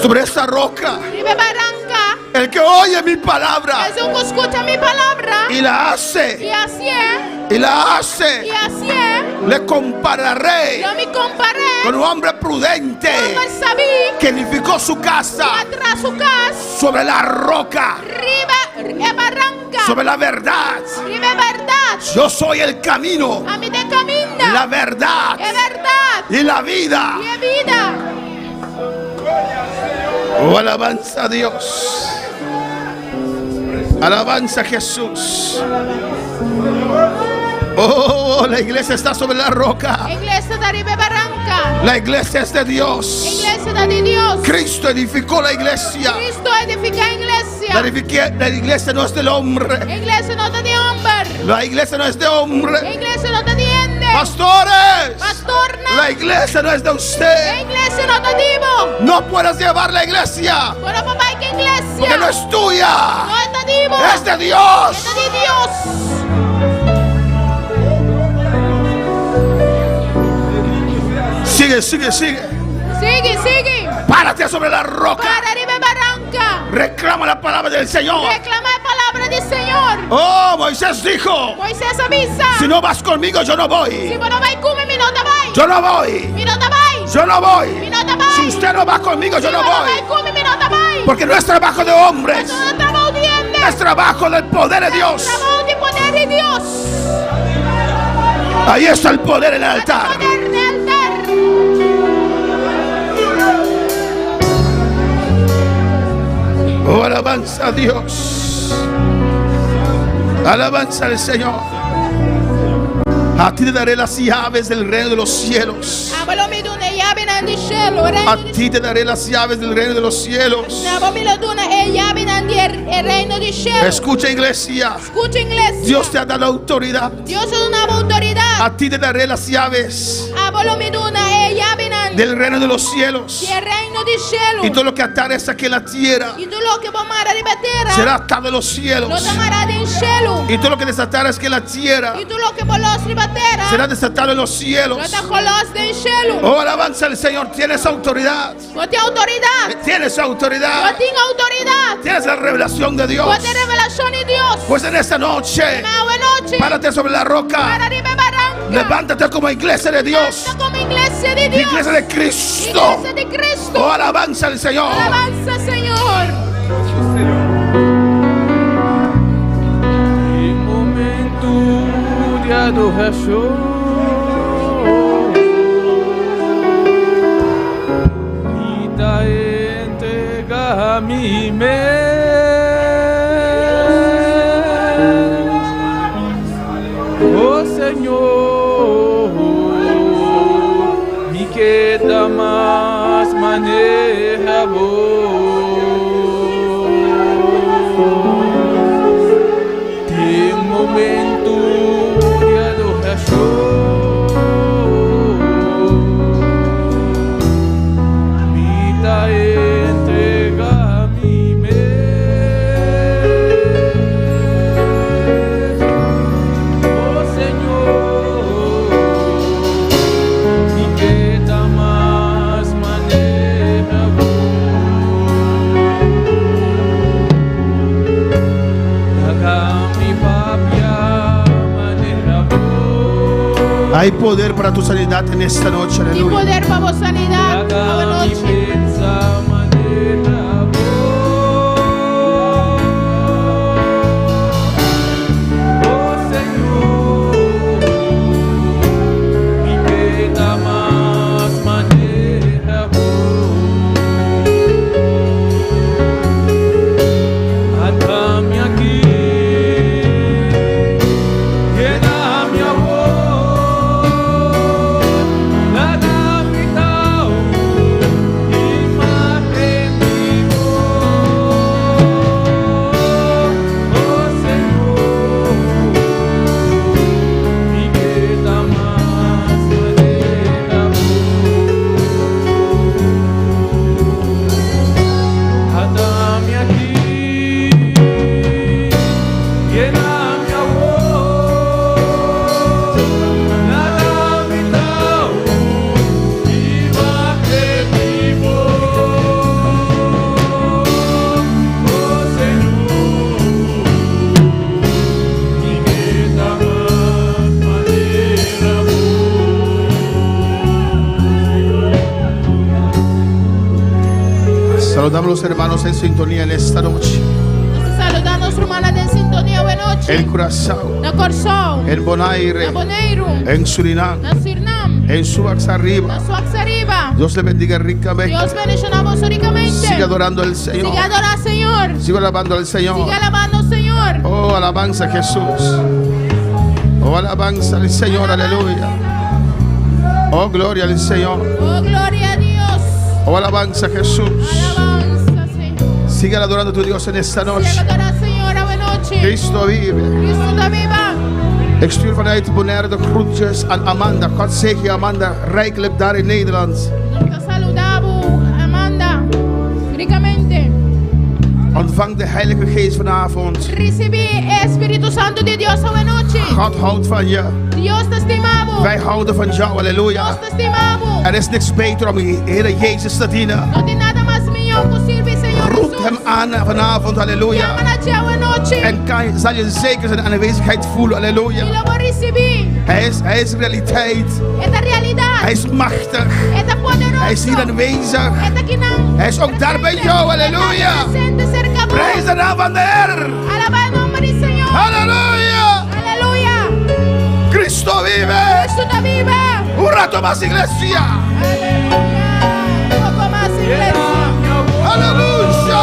Sobre esta roca, Vive barranca. el que oye mi palabra Es un que escucha mi palabra. y la Y hace, así es. y la Y hace, así es. le compararé Yo me comparé con un hombre prudente con el sabí que edificó su casa atrás su casa. sobre la roca, Arriba es barranca. sobre la verdad. Vive verdad. Yo soy el camino, A mí de camina. la verdad Es verdad. y la vida. Y es vida. Oh, alabanza a Dios. Alabanza a Jesús. Oh, la iglesia está sobre la roca. Iglesia de arriba barranca. La iglesia es de Dios. Iglesia de Dios. Cristo edificó la iglesia. Cristo edifica iglesia. La iglesia no es del hombre. Iglesia no te de hombre. La iglesia no es de hombre. Iglesia no te tiende. Pastores, Pastor no. la iglesia no es de usted. Iglesia no te divo. No puedes llevar la iglesia Pero papá que iglesia. porque no es tuya. No te divo. Es de Dios. Es de Dios. Sigue, sigue, sigue. Sigue, sigue. Párate sobre la roca. Para arriba barranca. Reclama la palabra del Señor. Reclama la palabra del Señor. Oh, Moisés dijo: Moisés avisa. si no vas conmigo, yo no Si voy. vos no vais come, mi no te vais. Yo no voy. Mi no te vais. Yo no voy. Mi no te vais. Si usted no va conmigo, yo Si no vos no vais voy. come, mi no te vais. Porque no es trabajo de hombres. No estamos viendo. Es trabajo del poder de Dios. Trabajo de poder de Dios. Ahí está el poder en el altar. Poder de altar. Oh, alabanza a Dios. Alabanza al Señor. A ti te daré las llaves del reino de los cielos. Abalo mi duna llave nan di cielo. A ti te daré las llaves del reino de los cielos. Nabo mi lo duna llave nan di reino di cielo. Escucha, iglesia. Escucha iglesia. Dios te ha dado autoridad. Dios es una autoridad. A ti te daré las llaves Abalo mi duna llave nan del reino de los cielos. di reino di cielo. Y todo lo que atares aquí en la tierra Y tú lo que vamos a ribatera. será atado en los Lo cielos. tomará del cielo. Y todo lo que desatares aquí en la tierra Y tú lo que volos ribatera. será desatado en los Lo cielos. te jolos del cielo. Oh, alabanza al Señor. Tienes autoridad. No tiene autoridad. Tienes No autoridad. tiene autoridad. Tienes la revelación de Dios. No tiene revelación de Dios. Pues en esta noche, Ma buena noche. párate sobre la roca. Para arriba barranca. Levántate como iglesia de Dios. Esta como iglesia de Dios. Iglesia de Cristo. Iglesia de Cristo. Oh, alabanza al Señor. Alabanza, Señor. Em momento de adoração, e da entrega a mim mesmo, oh Senhor, me queda mais maneira boa. Tem momento Hay poder para tu sanidad en esta noche, Tem aleluya. poder para a sanidade a noite. Saludamos a los hermanos en sintonía en esta noche. Nós saludamos nossa irmã em sintonia boa noite. En Curazao, Na Corsol, en Bonaire, na Bonaire, en Surinam, na Suriname, en Suaxarriba. na Suaxariba. Dios le bendiga ricamente. Deus bendicionamos ricamente. Siga adorando al Señor. Siga adorando al Señor. Siga alabando al Señor. Siga alabando al Señor. Oh, alabanza a Jesús. Oh, alabanza al Señor, aleluya. Oh, gloria al Señor. Oh, glória a Deus. Oh, alabanza a Jesús. Alabanza, Senhor. Siga adorando a tu Dios en esta Siga noche. adorando al Señor a noite. Cristo vive. Cristo da viva. Ik stuur vanuit Bonaire de groetjes aan Amanda. God zegen je, Amanda. Rijkelijk daar in Nederland. Nós saludamos Amanda ricamente. Ontvang de Heilige Geest vanavond. Recebi Espírito Santo de Deus a noite. God houdt van je. Deus te estimamos. Wij houden van jou, halleluja. Deus te estimamos. Er is niks beter om de Heer Jezus te dienen. Não tem nada mais melhor que servir Senhor Roep Jesus. hem aan vanavond, halleluja. Chama na tia a noite. En zal je zeker zijn aanwezigheid voelen, E halleluja. eu vou receber Hij is realiteit. esta realidade. Hij is machtig. Esta poderoso. Hij is hier aanwezig. Esta que não. Hij is ook daar bij jou, halleluja. Presente cerca de Prijs de naam van de Heer. Alaba o nome do Senhor. Halleluja. Aleluia. Cristo vive. Cristo da viva. Un rato más, iglesia. Aleluia. Pouco mais igreja. Aleluya.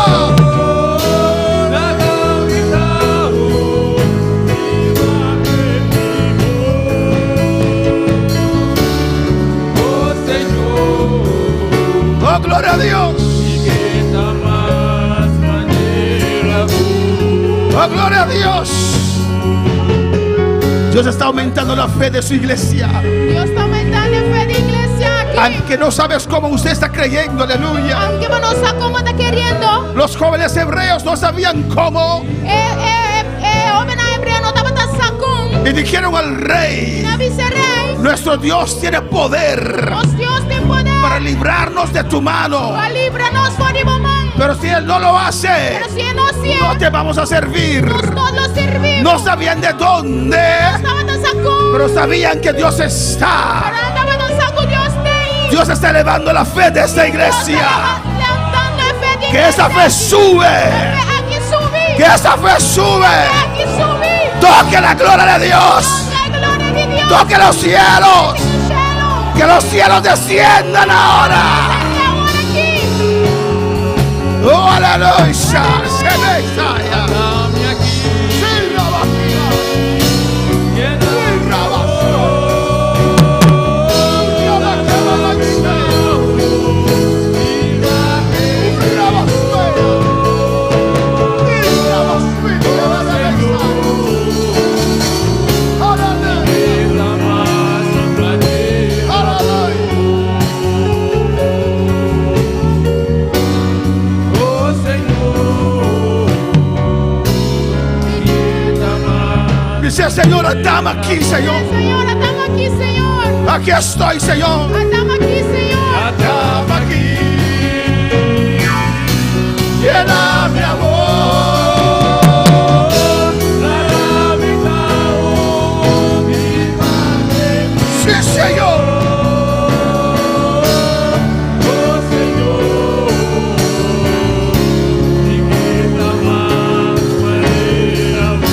Oh, gloria a Dios. Oh, gloria a Dios. Dios está aumentando la fe de su iglesia. Deus está aumentando a fé da igreja aqui. Aunque no sabes cómo usted está creyendo, aleluya. Aunque não sabe como está querendo. Los jóvenes hebreos no sabían cómo Homem na hebreia não estava sacando. y dijeron al rey: Na vice-rei. nuestro Dios tiene poder Nosso Deus tem poder. para librarnos de tu mano. Para livrar-nos fora de mamãe. Pero si Él no lo hace, Pero se Ele não se no te vamos a servir. nós todos servimos. No sabían de dónde, Estava sacando. pero sabían que Dios está. Pero estava sacando Deus tem. Dios está elevando la fe de esta iglesia. Levantando a fé de Que esa fe sube. Aqui sube. Que esa fe sube. Aqui sube. Toque la gloria de Dios. A glória de Deus. Toque los cielos. No céu. Que los cielos desciendan ahora. É a hora aqui. Oh, aleluya. Se me saya. Dice, Señor, dame aquí, Señor. Senhor, estamos aqui, Senhor. Aquí estoy, Señor. Estamos aqui, Senhor. Dame aquí. Llena mi amor.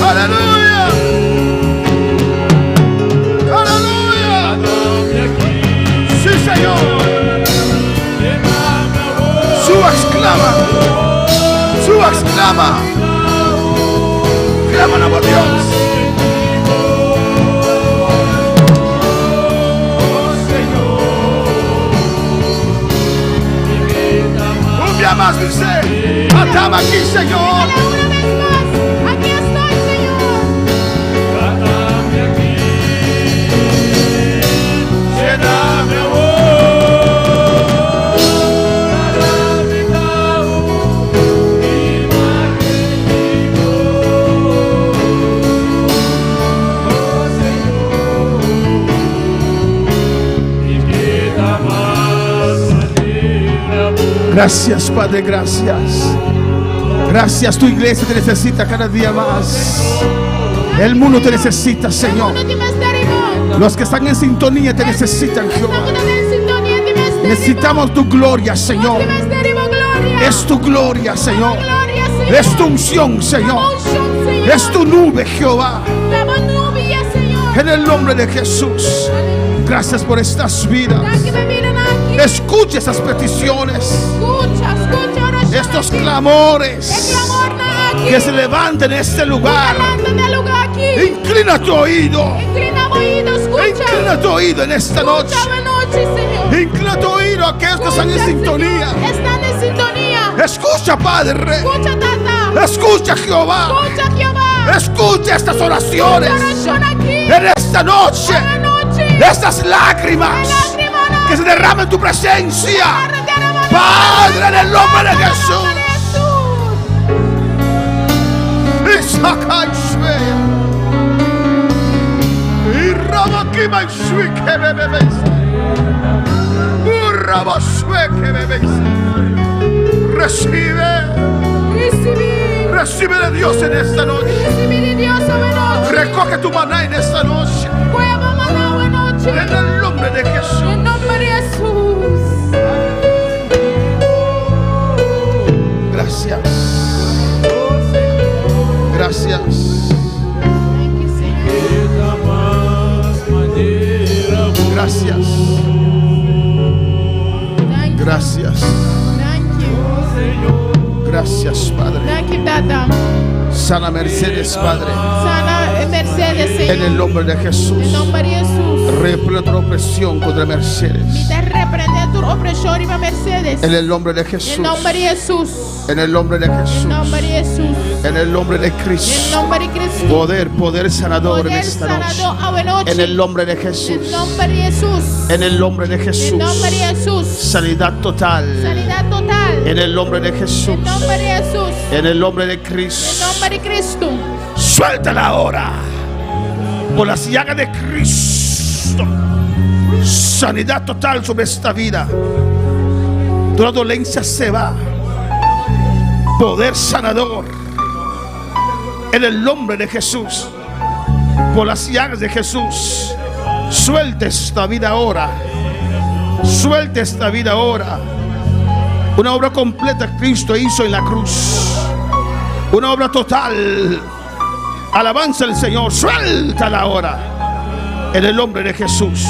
Aleluya. Aleluya. Sí, Señor. Suba, exclama. Suba, exclama. Claman a Dios. Un día más dice, atame aquí, Señor. Aquí estoy, Señor. Gracias, Padre, gracias. Gracias, tu iglesia te necesita cada día más. El mundo te necesita, Señor. Los que están en sintonía te necesitan, Jehová. Necesitamos tu gloria, Señor. Es tu gloria, Señor. Es tu unción, Señor. Es tu nube, Jehová. En el nombre de Jesús. Gracias por estas vidas. Escucha esas peticiones. Estos clamores que se levanten en este lugar. Inclina tu oído. Inclina tu oído en esta noche. Inclina tu oído a aquellos que están en sintonía. Escucha, Padre. Escucha, Jehová. Escucha estas oraciones en esta noche. Estas lágrimas que se derraman en tu presencia. Padre, en el nombre de Jesús. Recibe de Dios en esta noche. Recoge tu maná en esta noche. En el nombre de Jesús. En nombre de Jesús. Gracias. Gracias. Gracias. Gracias. Gracias, Padre. Sana Mercedes, Padre. Mercedes, Señor. En el nombre de Jesús. En nombre de Jesús. Reprende toda opresión contra Mercedes. Reprende tu opresión y Mercedes. En el nombre de Jesús. En nombre de Jesús. En el nombre de Jesús. En nombre de Jesús. En el nombre de Cristo. En nombre de Cristo. Poder sanador en esta noche. En el nombre de Jesús. En nombre de Jesús. En el nombre de Jesús. En nombre de Jesús. Sanidad total. Sanidad total. En el nombre de Jesús. En nombre de Jesús. En el nombre de Cristo. En nombre de Cristo. Suéltala ahora. Por las llagas de Cristo. Sanidad total sobre esta vida. Toda dolencia se va. Poder sanador. En el nombre de Jesús. Por las llagas de Jesús. Suelte esta vida ahora. Suelte esta vida ahora. Una obra completa que Cristo hizo en la cruz. Una obra total. Alabanza al Señor. Suéltala ahora. En el nombre de Jesús.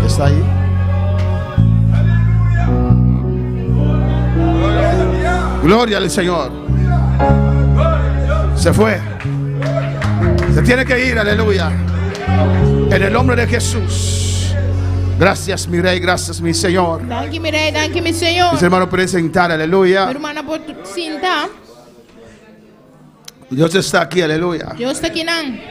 ¿Está ahí? Gloria al Señor. Se fue. Se tiene que ir, aleluya. En el nombre de Jesús. Gracias, mi Rey, gracias, mi Señor. Danke, mi Rey, danke, mi Señor. Mis hermanos pueden sentar, aleluya. Mi hermana por cinta. Dios está aquí, aleluya. Dios está aquí, nan.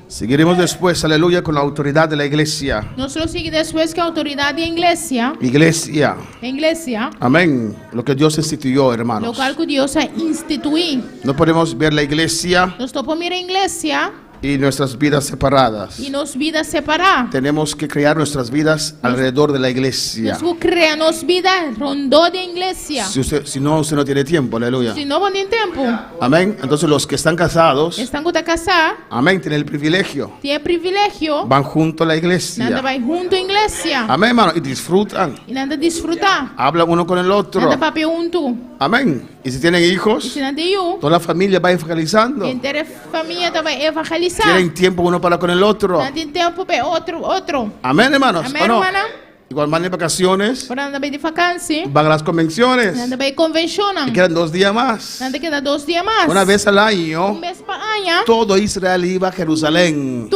Seguiremos después, aleluya, con la autoridad de la iglesia. Nosotros seguimos después con la autoridad de iglesia. Iglesia. Iglesia. Amén. Lo que Dios instituyó, Lo hermanos. cual que Dios ha instituido. No podemos ver la iglesia Nós estamos mirar a iglesia y nuestras vidas separadas. e nos vidas separar. Tenemos que crear nuestras vidas alrededor de la iglesia. Nós criar nos vida rondó de iglesia. Si no, usted no tiene tiempo, aleluya. Se não tem tempo, Amén. Entonces los que están casados, estão com casar, amén, tienen el privilegio. tem privilégio, Van junto a la nada iglesia. vai junto à iglesia Amén, hermano. Y disfrutan. e nada desfrutar. Hablan uno con el otro. Nada para junto. Amén. Y si tienen hijos, Se não tem toda la familia va evangelizando. inteira família também evangelizar. Tienen tiempo uno para con el otro. Não tem tempo para outro. Amén, hermanos. Amém, ¿O no? hermana? Igual van de vacaciones, Por nada vai de vacância. van a las convenciones. Nada vai convencionam. Y quedan 2 días más. Nada queda 2 dias mais. Una vez al año, Mês para amanhã. todo Israel iba a Jerusalén.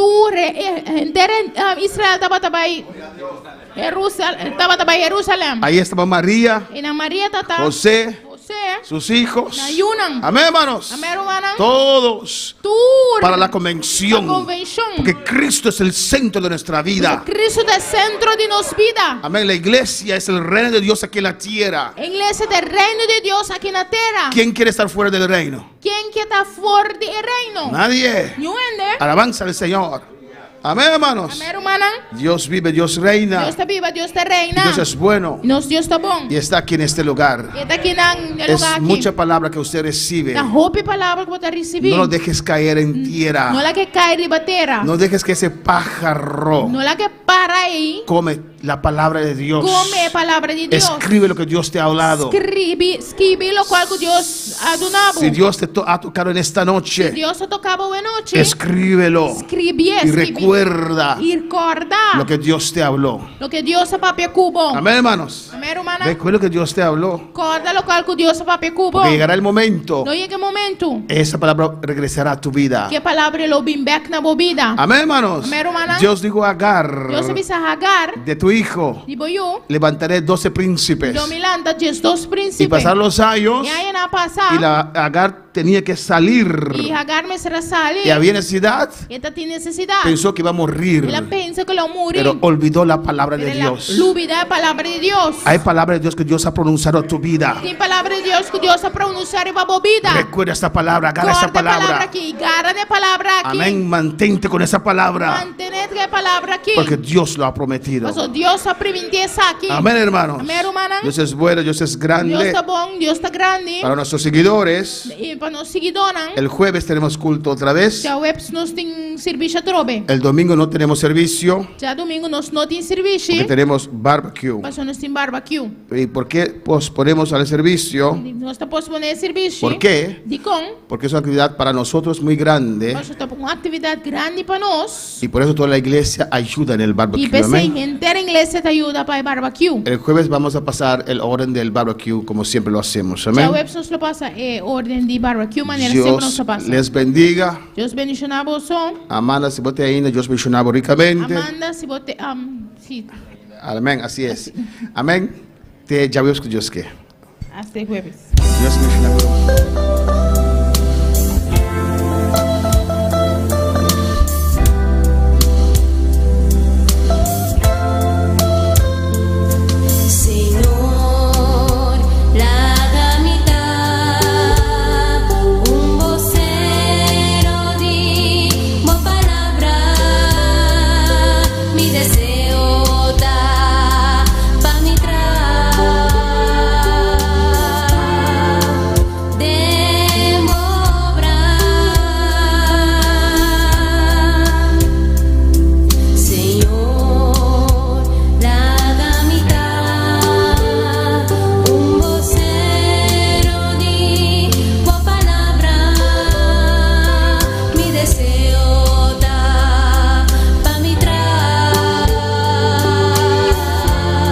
Israel estava também. Estava também Jerusalém. Ahí estaba María, E na Maria tata. José, José. sus hijos. Na Yunam. Amén, hermanos. Amém, hermana. Todos Tour. para la La convención. convenção. Porque Cristo es el centro de nuestra vida. Cristo é centro de nos vida. Amén. La iglesia es el reino de Dios aquí en la tierra. A igreja é reino de Deus aqui na terra. ¿Quién quiere estar fuera del reino? Quem que está fora do reino? Nadie. Ninguém. Alabanza al Señor. Amén, hermanos. Amém, hermana. Dios vive, Dios reina. Deus está viva, Deus está Y reina. Dios es bueno. Nos Deus está bom. Y está aquí en este lugar. E está aqui no Es lugar aqui. mucha palabra que usted recibe. Da roupa e palavra que você receber. No lo dejes caer en Não tierra. la que cai de terra. No dejes que ese pájaro Não la que para aí. come la palabra de Dios. Come a palavra de Deus. Escribe lo que Dios te ha hablado. Escreve lo qual que Deus ha donado. Si Dios te ha tocado en esta noche, Deus tocava a noite. escríbelo y recuerda E recorda lo que Dios te habló. lo que Deus ha papia cubo. Amén, hermanos. Amém, hermana. Recuerda que Dios te habló. Recorda lo qual que Deus ha papia cubo. Porque llegará el momento, Não chega momento esa palabra regresará a tu vida. que a palavra lo bem back na bobida. Amén, hermanos. Amén, hermana. Dios dijo a Agar, Deus avisa Hagar. de tu hijo, Dibo eu. levantaré 12 príncipes. Domilanta dias dos Y príncipes. pasaron los años E aí na passar. y la Agar tenía que salir. E Hagar me será salir. Y había necesidad. Esta tem necessidade. Pensó que iba a morir, Ela pensa que ela morir. pero olvidó la palabra de Pero ela Dios. olvida a palavra de Deus. Hay palabra de Dios que Dios ha pronunciado a tu vida. Tem palavra de Deus que Deus a pronunciar e bobida. Recuerda esta palabra, agarra esta Guarda a palavra palabra. aqui. Gara de palavra aqui. Amén, mantente con esa palabra, Mantened que a palavra aqui. porque Dios lo ha prometido. Mas o Deus a prometido aqui. Amén, hermanos. Amém, hermana. Dios es bueno, Dios es Deus grande. está bom, Deus está grande. Para nuestros seguidores, E para nós seguidores, el jueves tenemos culto otra vez. já webs nós tem serviço trobe. El domingo no tenemos servicio Já domingo nós não tem serviço. porque tenemos barbecue. Mas nós tem barbecue. ¿Y por qué posponemos al servicio? Nós está posponer serviço. ¿Por qué? De com. Porque es una actividad para nosotros muy grande Mas está uma atividade grande para nós. y por eso toda la iglesia ayuda en el E barbecue. pensei, Amén. inteira igreja te ajuda para barbecue. El jueves vamos a pasar el orden del barbecue como siempre lo hacemos. Já Amén. webs nós lo passa ordem de barbecue, maneira sempre nós Dios lo passa. les bendiga. Deus bendicionar você. Amanda, si vos te ainda, Dios bendicionaba ricamente. Amanda, se você sim, Amén, así es. Amén. Te ya veo que Dios que. hasta jueves. Dios bendicionaba